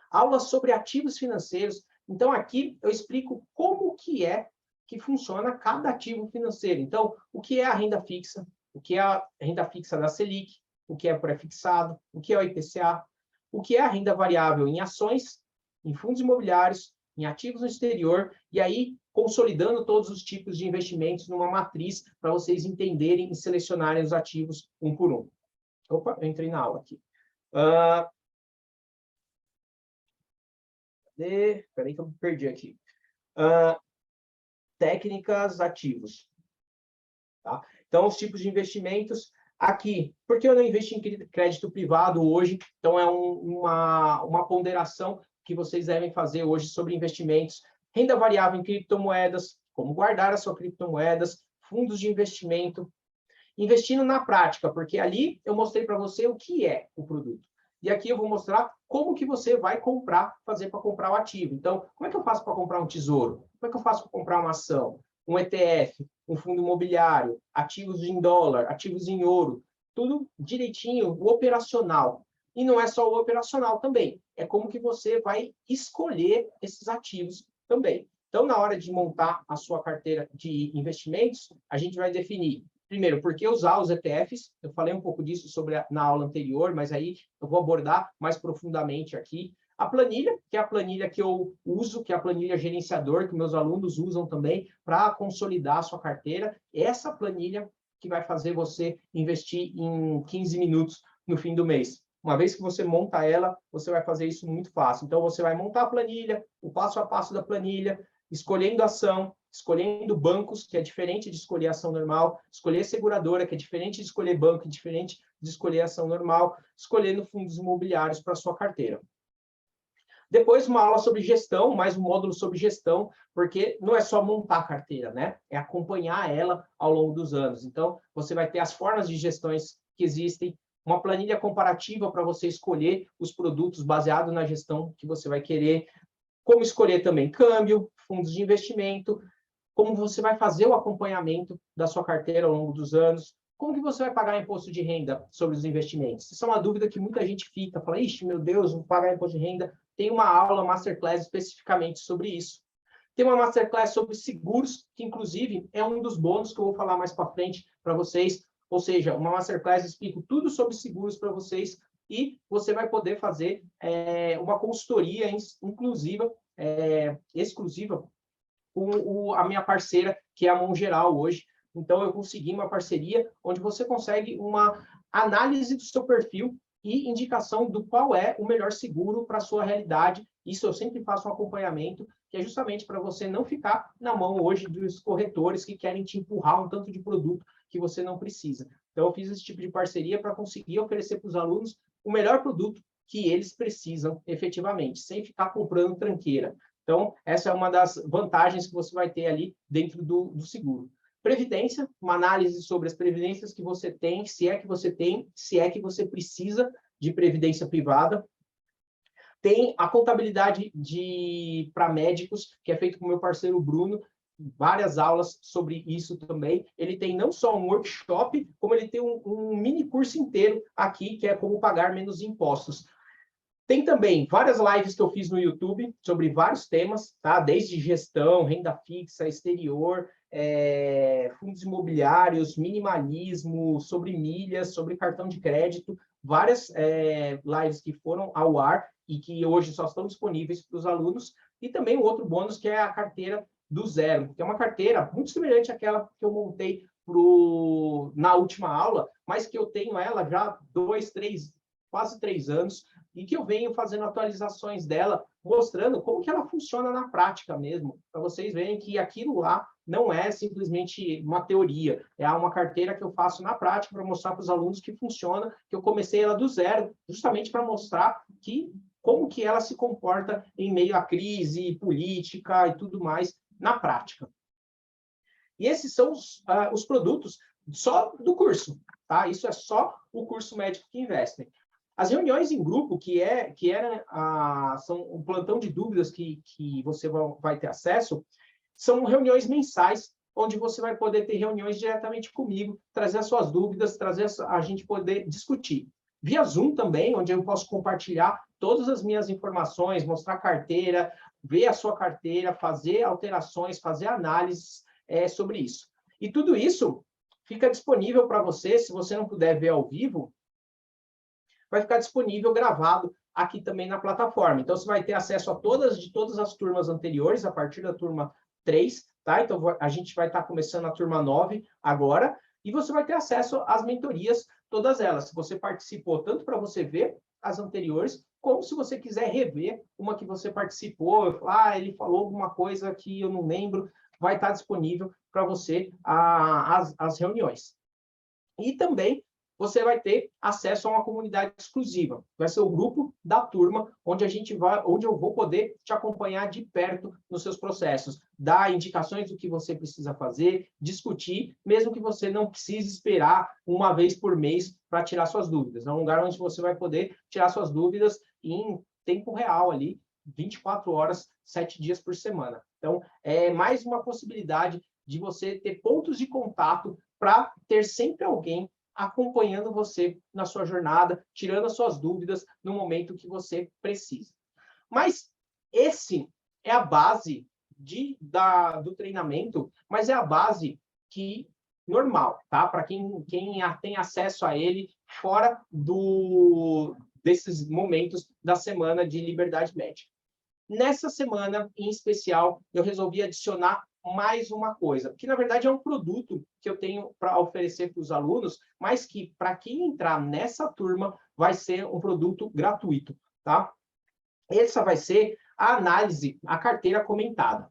Aulas sobre ativos financeiros. Então, aqui eu explico como que funciona cada ativo financeiro. Então, o que é a renda fixa, o que é a renda fixa da Selic, o que é pré-fixado, o que é o IPCA, o que é a renda variável em ações, em fundos imobiliários, em ativos no exterior, e aí consolidando todos os tipos de investimentos numa matriz para vocês entenderem e selecionarem os ativos um por um. Opa, eu entrei na aula aqui. Espera aí que eu me perdi aqui. Técnicas, ativos. Tá? Então, os tipos de investimentos aqui. Por que eu não investi em crédito privado hoje? Então, é uma ponderação que vocês devem fazer hoje sobre investimentos. Renda variável em criptomoedas, como guardar as suas criptomoedas, fundos de investimento. investindo na prática, porque ali eu mostrei para você o que é o produto. E aqui eu vou mostrar como que você vai comprar, fazer para comprar o ativo. Então, como é que eu faço para comprar um tesouro? Como é que eu faço para comprar uma ação? Um ETF, um fundo imobiliário, ativos em dólar, ativos em ouro, tudo direitinho, o operacional. E não é só o operacional também, é como que você vai escolher esses ativos também. Então, na hora de montar a sua carteira de investimentos, a gente vai definir, primeiro, por que usar os ETFs? Eu falei um pouco disso na aula anterior, mas aí eu vou abordar mais profundamente aqui. A planilha, que é a planilha que eu uso, que é a planilha gerenciador, que meus alunos usam também para consolidar a sua carteira. Essa planilha que vai fazer você investir em 15 minutos no fim do mês. Uma vez que você monta ela, você vai fazer isso muito fácil. Então, você vai montar a planilha, o passo a passo da planilha, escolhendo ação, escolhendo bancos, que é diferente de escolher ação normal, escolher seguradora, que é diferente de escolher banco, é diferente de escolher ação normal, escolhendo fundos imobiliários para a sua carteira. Depois, uma aula sobre gestão, mais um módulo sobre gestão, porque não é só montar a carteira, né? É acompanhar ela ao longo dos anos. Então, você vai ter as formas de gestões que existem, uma planilha comparativa para você escolher os produtos baseado na gestão que você vai querer, como escolher também câmbio, fundos de investimento, como você vai fazer o acompanhamento da sua carteira ao longo dos anos, como que você vai pagar imposto de renda sobre os investimentos? Isso é uma dúvida que muita gente fica, fala, ixi, meu Deus, vou pagar imposto de renda. Tem uma aula, masterclass especificamente sobre isso. Tem uma masterclass sobre seguros, que inclusive é um dos bônus que eu vou falar mais para frente para vocês. Ou seja, uma masterclass explico tudo sobre seguros para vocês e você vai poder fazer uma consultoria exclusiva com a minha parceira, que é a Mongeral hoje. Então, eu consegui uma parceria onde você consegue uma análise do seu perfil e indicação do qual é o melhor seguro para a sua realidade. Isso eu sempre faço um acompanhamento, que é justamente para você não ficar na mão hoje dos corretores que querem te empurrar um tanto de produto que você não precisa. Então, eu fiz esse tipo de parceria para conseguir oferecer para os alunos o melhor produto que eles precisam efetivamente, sem ficar comprando tranqueira. Então, essa é uma das vantagens que você vai ter ali dentro do seguro. Previdência, uma análise sobre as previdências que você tem, se é que você tem, se é que você precisa de previdência privada. Tem a contabilidade para médicos, que é feito com o meu parceiro Bruno, várias aulas sobre isso também. Ele tem não só um workshop, como ele tem um mini curso inteiro aqui, que é como pagar menos impostos. Tem também várias lives que eu fiz no YouTube sobre vários temas, tá? Desde gestão, renda fixa, exterior, fundos imobiliários, minimalismo, sobre milhas, sobre cartão de crédito, várias lives que foram ao ar e que hoje só estão disponíveis para os alunos. E também um outro bônus que é a carteira do zero, que é uma carteira muito semelhante àquela que eu montei na última aula, mas que eu tenho ela já quase 3 anos, e que eu venho fazendo atualizações dela, mostrando como que ela funciona na prática mesmo, para vocês verem que aquilo lá não é simplesmente uma teoria, é uma carteira que eu faço na prática para mostrar para os alunos que funciona, que eu comecei ela do zero, justamente para mostrar como que ela se comporta em meio à crise política e tudo mais na prática. E esses são os produtos só do curso, tá? Isso é só o curso Médico que Investe. As reuniões em grupo, são um plantão de dúvidas que você vai ter acesso, são reuniões mensais, onde você vai poder ter reuniões diretamente comigo, trazer as suas dúvidas, trazer a gente poder discutir. Via Zoom também, onde eu posso compartilhar todas as minhas informações, mostrar a carteira, ver a sua carteira, fazer alterações, fazer análises sobre isso. E tudo isso fica disponível para você, se você não puder ver ao vivo, vai ficar disponível gravado aqui também na plataforma. Então, você vai ter acesso a todas as turmas anteriores, a partir da turma 3, tá? Então, a gente vai estar começando a turma 9 agora, e você vai ter acesso às mentorias, todas elas. Se você participou, tanto para você ver as anteriores, como se você quiser rever uma que você participou, ele falou alguma coisa que eu não lembro, vai estar disponível para você as reuniões. E também você vai ter acesso a uma comunidade exclusiva. Vai ser o grupo da turma, onde eu vou poder te acompanhar de perto nos seus processos, dar indicações do que você precisa fazer, discutir, mesmo que você não precise esperar uma vez por mês para tirar suas dúvidas. É um lugar onde você vai poder tirar suas dúvidas em tempo real ali, 24 horas, 7 dias por semana. Então, é mais uma possibilidade de você ter pontos de contato para ter sempre alguém acompanhando você na sua jornada, tirando as suas dúvidas no momento que você precisa. Mas esse é a base do treinamento, mas é a base normal, tá? Para quem tem acesso a ele fora desses momentos da semana de liberdade médica. Nessa semana, em especial, eu resolvi adicionar mais uma coisa, que na verdade é um produto que eu tenho para oferecer para os alunos, mas que para quem entrar nessa turma vai ser um produto gratuito, tá? Essa vai ser a análise, a carteira comentada.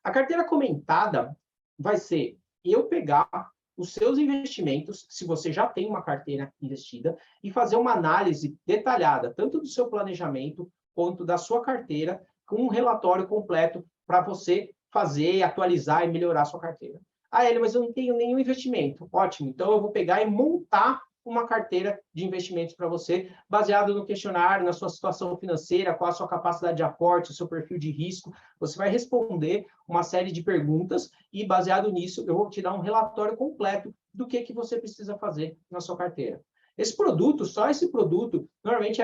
A carteira comentada vai ser eu pegar os seus investimentos, se você já tem uma carteira investida, e fazer uma análise detalhada, tanto do seu planejamento quanto da sua carteira, com um relatório completo para você fazer, atualizar e melhorar a sua carteira. Ah, Hélio, mas eu não tenho nenhum investimento. Ótimo, então eu vou pegar e montar uma carteira de investimentos para você, baseado no questionário, na sua situação financeira, qual a sua capacidade de aporte, o seu perfil de risco. Você vai responder uma série de perguntas e, baseado nisso, eu vou te dar um relatório completo do que você precisa fazer na sua carteira. Esse produto, só esse produto, normalmente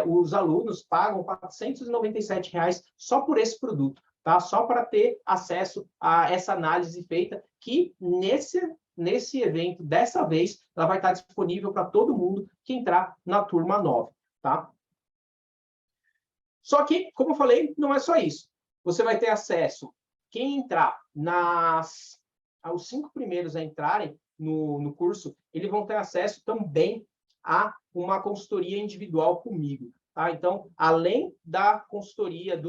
os alunos pagam R$ 497 só por esse produto, tá? Só para ter acesso a essa análise feita, que nesse evento, dessa vez, ela vai estar disponível para todo mundo que entrar na turma 9, tá? Só que, como eu falei, não é só isso. Você vai ter acesso, quem entrar aos 5 primeiros a entrarem no curso, eles vão ter acesso também a uma consultoria individual comigo. Tá? Então, além da consultoria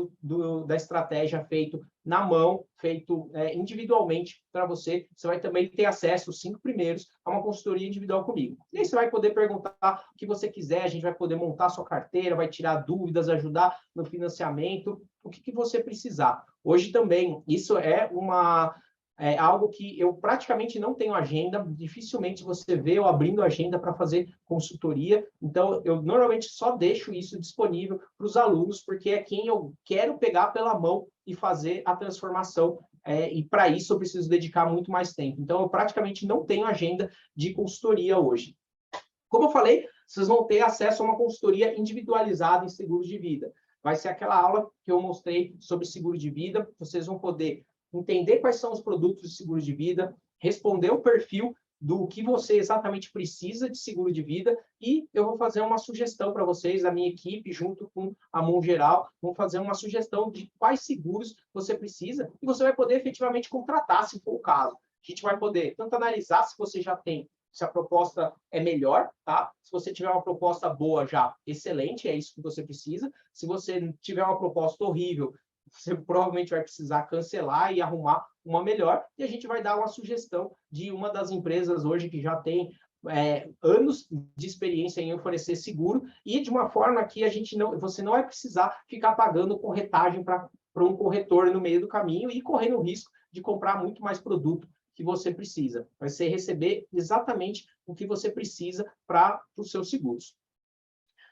da estratégia feito na mão, feito individualmente para você, você vai também ter acesso, os 5 primeiros, a uma consultoria individual comigo. E aí você vai poder perguntar o que você quiser, a gente vai poder montar a sua carteira, vai tirar dúvidas, ajudar no financiamento, o que você precisar. Hoje também, isso é algo que eu praticamente não tenho agenda, dificilmente você vê eu abrindo agenda para fazer consultoria, então eu normalmente só deixo isso disponível para os alunos, porque é quem eu quero pegar pela mão e fazer a transformação, e para isso eu preciso dedicar muito mais tempo. Então eu praticamente não tenho agenda de consultoria hoje. Como eu falei, vocês vão ter acesso a uma consultoria individualizada em seguros de vida. Vai ser aquela aula que eu mostrei sobre seguro de vida, vocês vão poder entender quais são os produtos de seguro de vida, responder o perfil do que você exatamente precisa de seguro de vida, e eu vou fazer uma sugestão para vocês, a minha equipe, junto com a Mongeral, vão fazer uma sugestão de quais seguros você precisa, e você vai poder efetivamente contratar, se for o caso. A gente vai poder tanto analisar se você já tem, se a proposta é melhor, tá? Se você tiver uma proposta boa já, excelente, é isso que você precisa. Se você tiver uma proposta horrível, você provavelmente vai precisar cancelar e arrumar uma melhor, e a gente vai dar uma sugestão de uma das empresas hoje que já tem anos de experiência em oferecer seguro, e de uma forma que você não vai precisar ficar pagando corretagem para um corretor no meio do caminho e correndo o risco de comprar muito mais produto que você precisa. Vai ser receber exatamente o que você precisa para os seus seguros.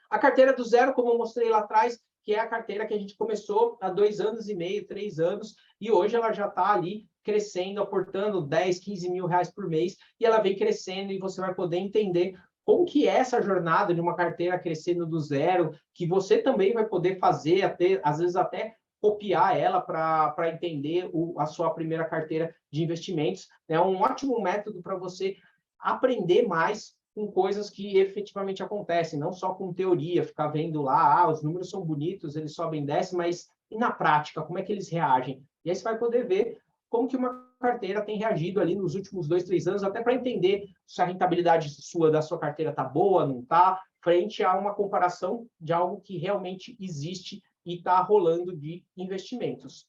A carteira do zero, como eu mostrei lá atrás, que é a carteira que a gente começou há 2 anos e meio, 3 anos, e hoje ela já está ali crescendo, aportando 10, 15 mil reais por mês, e ela vem crescendo, e você vai poder entender como que é essa jornada de uma carteira crescendo do zero, que você também vai poder fazer, às vezes até copiar ela para entender a sua primeira carteira de investimentos. É um ótimo método para você aprender mais com coisas que efetivamente acontecem, não só com teoria, ficar vendo lá, os números são bonitos, eles sobem e descem, mas e na prática, como é que eles reagem? E aí você vai poder ver como que uma carteira tem reagido ali nos últimos 2, 3 anos, até para entender se a rentabilidade da sua carteira está boa, não está, frente a uma comparação de algo que realmente existe e está rolando de investimentos.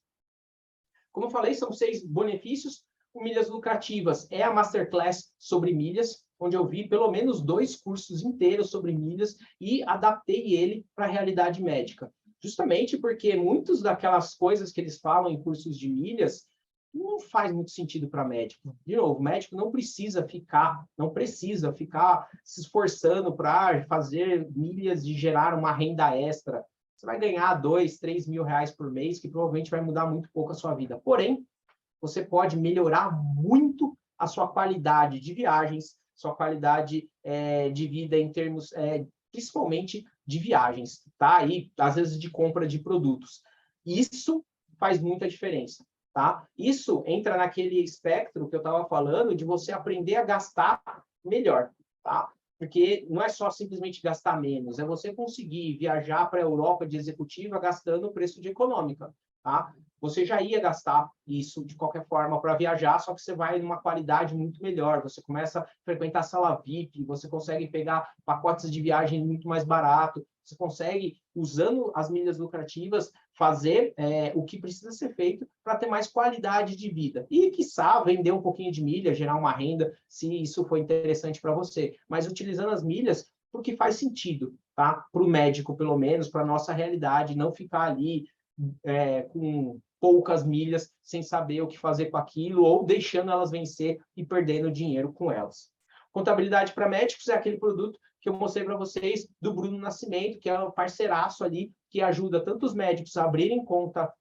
Como eu falei, são 6 benefícios. O Milhas Lucrativas é a Masterclass sobre milhas. onde eu vi pelo menos 2 cursos inteiros sobre milhas e adaptei ele para a realidade médica. Justamente porque muitas daquelas coisas que eles falam em cursos de milhas não faz muito sentido para médico. De novo, o médico não precisa ficar se esforçando para fazer milhas de gerar uma renda extra. Você vai ganhar 2, 3 mil reais por mês, que provavelmente vai mudar muito pouco a sua vida. Porém, você pode melhorar muito a sua qualidade de viagens, sua qualidade de vida em termos, principalmente de viagens, tá? E às vezes de compra de produtos. Isso faz muita diferença, tá? Isso entra naquele espectro que eu estava falando de você aprender a gastar melhor, tá? Porque não é só simplesmente gastar menos, é você conseguir viajar para a Europa de executiva gastando o preço de econômica, tá? Você já ia gastar isso de qualquer forma para viajar, só que você vai numa qualidade muito melhor. Você começa a frequentar sala VIP, você consegue pegar pacotes de viagem muito mais barato, você consegue, usando as milhas lucrativas, fazer o que precisa ser feito para ter mais qualidade de vida. E, quiçá, vender um pouquinho de milha, gerar uma renda, se isso for interessante para você. Mas utilizando as milhas porque faz sentido, tá? Para o médico, pelo menos, para a nossa realidade, não ficar ali com poucas milhas, sem saber o que fazer com aquilo, ou deixando elas vencer e perdendo dinheiro com elas. Contabilidade para médicos é aquele produto que eu mostrei para vocês do Bruno Nascimento, que é um parceiraço ali, que ajuda tanto os médicos a abrirem conta,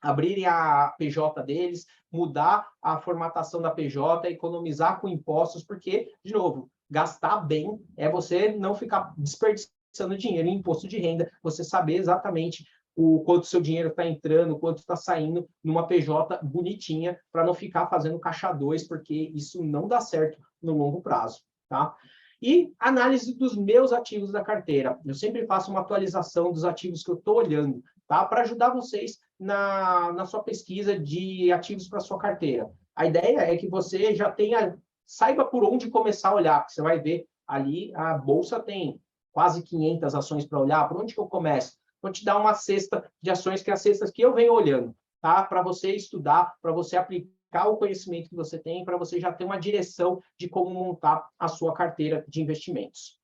abrirem a PJ deles, mudar a formatação da PJ, economizar com impostos, porque, de novo, gastar bem é você não ficar desperdiçando dinheiro em imposto de renda, você saber exatamente o quanto seu dinheiro está entrando, o quanto está saindo numa PJ bonitinha, para não ficar fazendo caixa 2, porque isso não dá certo no longo prazo, tá? E análise dos meus ativos da carteira. Eu sempre faço uma atualização dos ativos que eu estou olhando, tá? Para ajudar vocês na sua pesquisa de ativos para sua carteira. A ideia é que você já saiba por onde começar a olhar, porque você vai ver ali, a Bolsa tem quase 500 ações para olhar, por onde que eu começo? Vou te dar uma cesta de ações, que é as cestas que eu venho olhando, tá? Para você estudar, para você aplicar o conhecimento que você tem, para você já ter uma direção de como montar a sua carteira de investimentos.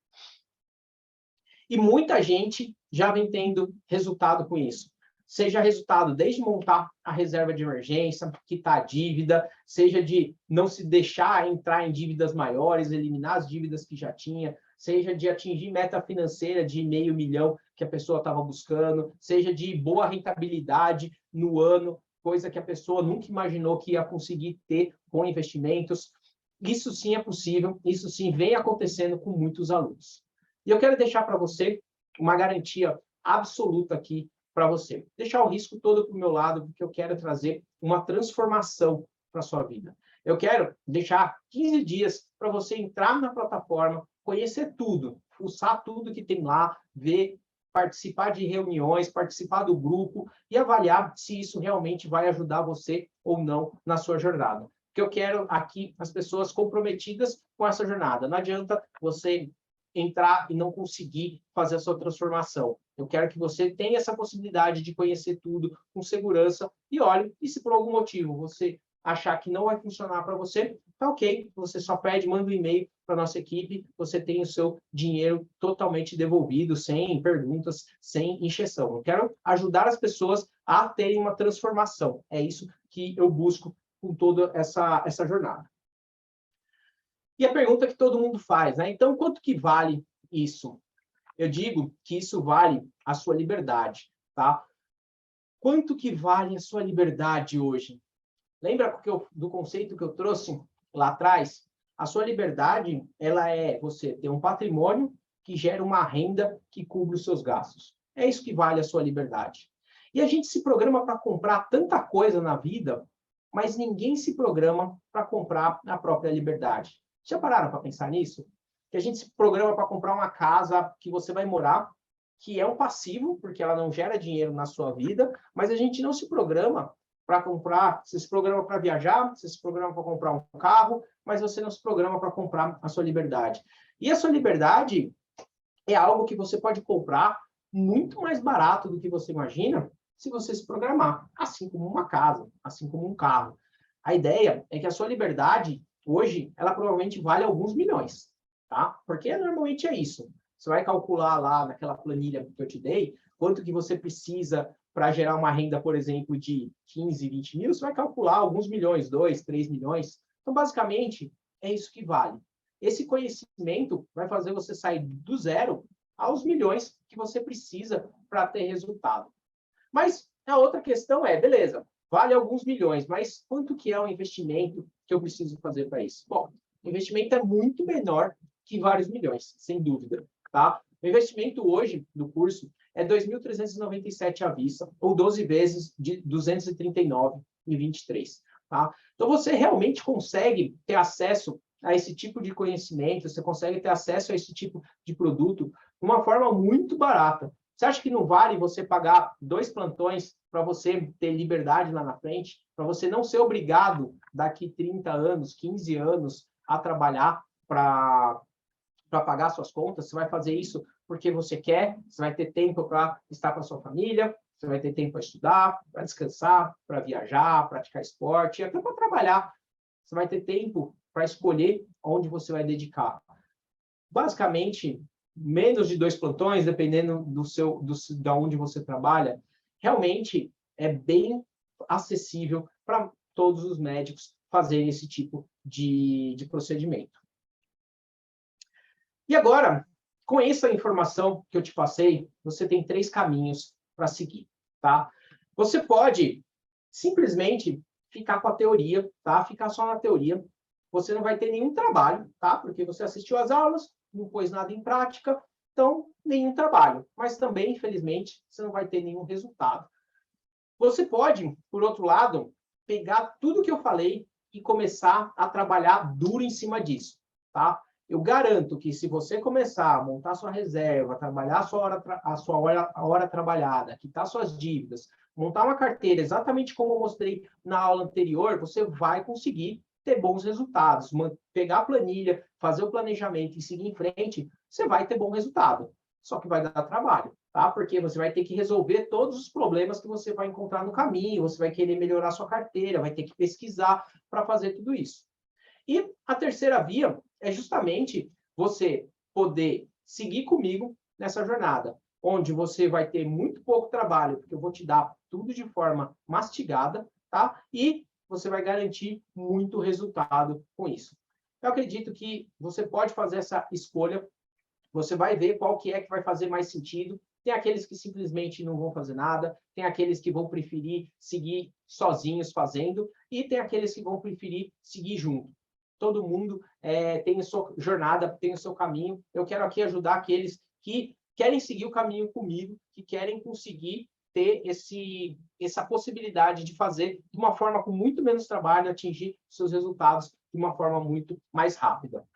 E muita gente já vem tendo resultado com isso. Seja resultado desde montar a reserva de emergência, quitar a dívida, seja de não se deixar entrar em dívidas maiores, eliminar as dívidas que já tinha, seja de atingir meta financeira de $500 mil que a pessoa estava buscando, seja de boa rentabilidade no ano, coisa que a pessoa nunca imaginou que ia conseguir ter com investimentos. Isso sim é possível, isso sim vem acontecendo com muitos alunos. E eu quero deixar para você uma garantia absoluta aqui para você. Deixar o risco todo para o meu lado, porque eu quero trazer uma transformação para a sua vida. Eu quero deixar 15 dias para você entrar na plataforma, conhecer tudo, fuçar tudo que tem lá, ver, participar de reuniões, participar do grupo e avaliar se isso realmente vai ajudar você ou não na sua jornada. Porque eu quero aqui as pessoas comprometidas com essa jornada. Não adianta você entrar e não conseguir fazer a sua transformação. Eu quero que você tenha essa possibilidade de conhecer tudo com segurança e olhe, e se por algum motivo você achar que não vai funcionar para você, tá ok, você só pede, manda um e-mail para a nossa equipe, você tem o seu dinheiro totalmente devolvido, sem perguntas, sem encheção. Eu quero ajudar as pessoas a terem uma transformação. É isso que eu busco com toda essa jornada. E a pergunta que todo mundo faz, né? Então, quanto que vale isso? Eu digo que isso vale a sua liberdade, tá? Quanto que vale a sua liberdade hoje? Lembra do conceito que eu trouxe lá atrás? A sua liberdade, ela é você ter um patrimônio que gera uma renda que cubra os seus gastos. É isso que vale a sua liberdade. E a gente se programa para comprar tanta coisa na vida, mas ninguém se programa para comprar a própria liberdade. Já pararam para pensar nisso? Que a gente se programa para comprar uma casa que você vai morar, que é um passivo, porque ela não gera dinheiro na sua vida, mas a gente não se programa para comprar, você se programa para viajar, você se programa para comprar um carro, mas você não se programa para comprar a sua liberdade. E a sua liberdade é algo que você pode comprar muito mais barato do que você imagina se você se programar, assim como uma casa, assim como um carro. A ideia é que a sua liberdade hoje, ela provavelmente vale alguns milhões, tá? Porque normalmente é isso. Você vai calcular lá naquela planilha que eu te dei, quanto que você precisa para gerar uma renda, por exemplo, de 15, 20 mil, você vai calcular alguns milhões, 2, 3 milhões. Então, basicamente, é isso que vale. Esse conhecimento vai fazer você sair do zero aos milhões que você precisa para ter resultado. Mas a outra questão é, beleza, vale alguns milhões, mas quanto que é o investimento que eu preciso fazer para isso? Bom, o investimento é muito menor que vários milhões, sem dúvida, tá? O investimento hoje do curso é 2.397 à vista, ou 12 vezes de 239,23, tá? Então, você realmente consegue ter acesso a esse tipo de conhecimento, você consegue ter acesso a esse tipo de produto de uma forma muito barata. Você acha que não vale você pagar 2 plantões para você ter liberdade lá na frente, para você não ser obrigado daqui 30 anos, 15 anos a trabalhar para pagar suas contas? Você vai fazer isso porque você quer, você vai ter tempo para estar com a sua família, você vai ter tempo para estudar, para descansar, para viajar, praticar esporte, até para trabalhar. Você vai ter tempo para escolher onde você vai dedicar. Basicamente, menos de 2 plantões, dependendo da onde você trabalha, realmente é bem acessível para todos os médicos fazerem esse tipo de procedimento. E agora, com essa informação que eu te passei, você tem 3 caminhos para seguir, tá? Você pode simplesmente ficar com a teoria, tá? Ficar só na teoria. Você não vai ter nenhum trabalho, tá? Porque você assistiu às aulas, não pôs nada em prática, então nenhum trabalho. Mas também, infelizmente, você não vai ter nenhum resultado. Você pode, por outro lado, pegar tudo que eu falei e começar a trabalhar duro em cima disso, tá? Eu garanto que se você começar a montar sua reserva, trabalhar a hora trabalhada, quitar suas dívidas, montar uma carteira exatamente como eu mostrei na aula anterior, você vai conseguir ter bons resultados. Pegar a planilha, fazer o planejamento e seguir em frente, você vai ter bom resultado. Só que vai dar trabalho, tá? Porque você vai ter que resolver todos os problemas que você vai encontrar no caminho, você vai querer melhorar sua carteira, vai ter que pesquisar para fazer tudo isso. E a terceira via é justamente você poder seguir comigo nessa jornada, onde você vai ter muito pouco trabalho, porque eu vou te dar tudo de forma mastigada, tá? E você vai garantir muito resultado com isso. Eu acredito que você pode fazer essa escolha, você vai ver qual que vai fazer mais sentido. Tem aqueles que simplesmente não vão fazer nada, tem aqueles que vão preferir seguir sozinhos fazendo, e tem aqueles que vão preferir seguir junto. Todo mundo tem a sua jornada, tem o seu caminho. Eu quero aqui ajudar aqueles que querem seguir o caminho comigo, que querem conseguir ter essa possibilidade de fazer de uma forma com muito menos trabalho, atingir seus resultados de uma forma muito mais rápida.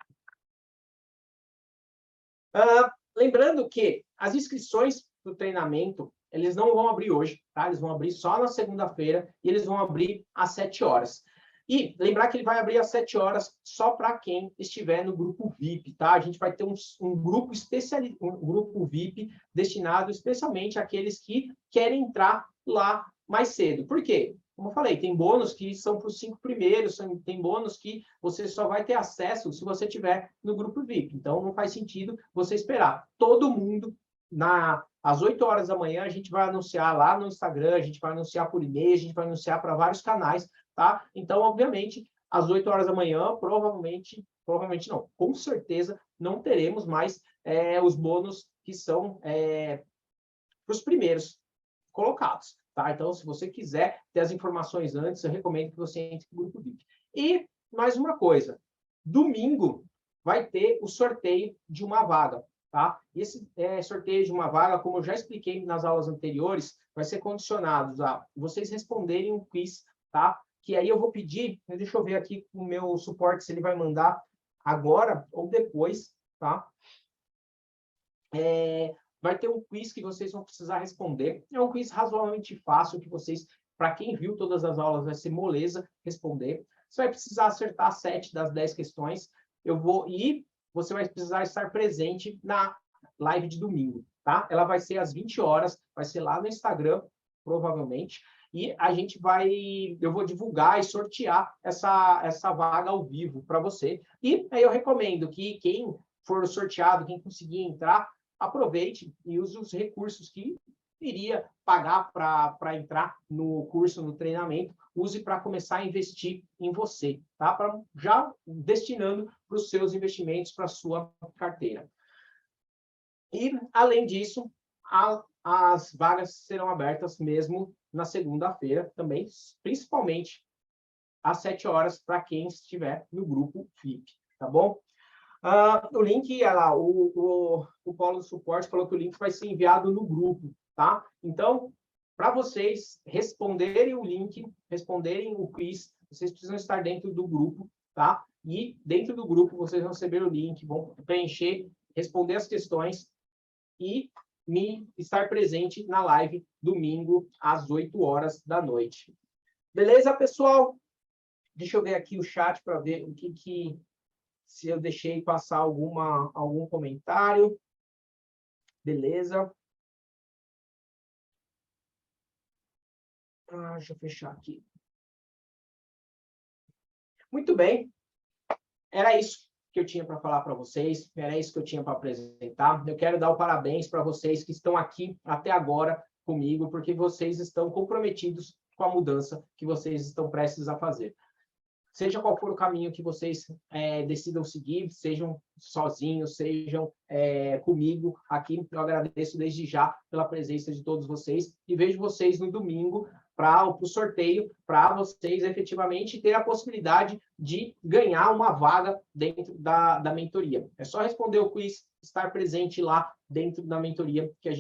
Lembrando que as inscrições do treinamento, eles não vão abrir hoje, tá? Eles vão abrir só na segunda-feira e eles vão abrir às 7 horas. E lembrar que ele vai abrir às 7 horas só para quem estiver no grupo VIP, tá? A gente vai ter um grupo um grupo VIP destinado especialmente àqueles que querem entrar lá mais cedo. Por quê? Como eu falei, tem bônus que são para os 5 primeiros, tem bônus que você só vai ter acesso se você estiver no grupo VIP. Então, não faz sentido você esperar. Todo mundo, às 8 horas da manhã, a gente vai anunciar lá no Instagram, a gente vai anunciar por e-mail, a gente vai anunciar para vários canais, tá? Então, obviamente, às 8 horas da manhã, provavelmente não, com certeza não teremos mais os bônus que são para os primeiros colocados, tá? Então, se você quiser ter as informações antes, eu recomendo que você entre no grupo VIP. E mais uma coisa, domingo vai ter o sorteio de uma vaga, tá? Esse sorteio de uma vaga, como eu já expliquei nas aulas anteriores, vai ser condicionado a vocês responderem um quiz, tá? Que aí eu vou pedir, deixa eu ver aqui o meu suporte se ele vai mandar agora ou depois, tá? Vai ter um quiz que vocês vão precisar responder. É um quiz razoavelmente fácil que vocês, para quem viu todas as aulas, vai ser moleza responder. Você vai precisar acertar 7 das 10 questões. E você vai precisar estar presente na live de domingo, tá? Ela vai ser às 20 horas, vai ser lá no Instagram, provavelmente. e eu vou divulgar e sortear essa vaga ao vivo para você. E aí eu recomendo que quem for sorteado, quem conseguir entrar, aproveite e use os recursos que iria pagar para entrar no curso, no treinamento, use para começar a investir em você, tá? Para já destinando para os seus investimentos, para a sua carteira. E, além disso, as vagas serão abertas mesmo na segunda-feira também, principalmente às 7 horas, para quem estiver no grupo VIP, tá bom? O link, o Polo do Suporte falou que o link vai ser enviado no grupo, tá? Então, para vocês responderem o link, responderem o quiz, vocês precisam estar dentro do grupo, tá? E dentro do grupo vocês vão receber o link, vão preencher, responder as questões e estar presente na live domingo às 8 horas da noite. Beleza, pessoal? Deixa eu ver aqui o chat para ver o que se eu deixei passar algum comentário. Beleza. Deixa eu fechar aqui. Muito bem. Era isso que eu tinha para falar para vocês. Era isso que eu tinha para apresentar. Eu quero dar o parabéns para vocês que estão aqui até agora comigo, porque vocês estão comprometidos com a mudança que vocês estão prestes a fazer. Seja qual for o caminho que vocês decidam seguir, sejam sozinhos, sejam comigo aqui, eu agradeço desde já pela presença de todos vocês e vejo vocês no domingo para o sorteio, para vocês efetivamente ter a possibilidade de ganhar uma vaga dentro da mentoria. É só responder o quiz, estar presente lá dentro da mentoria que a gente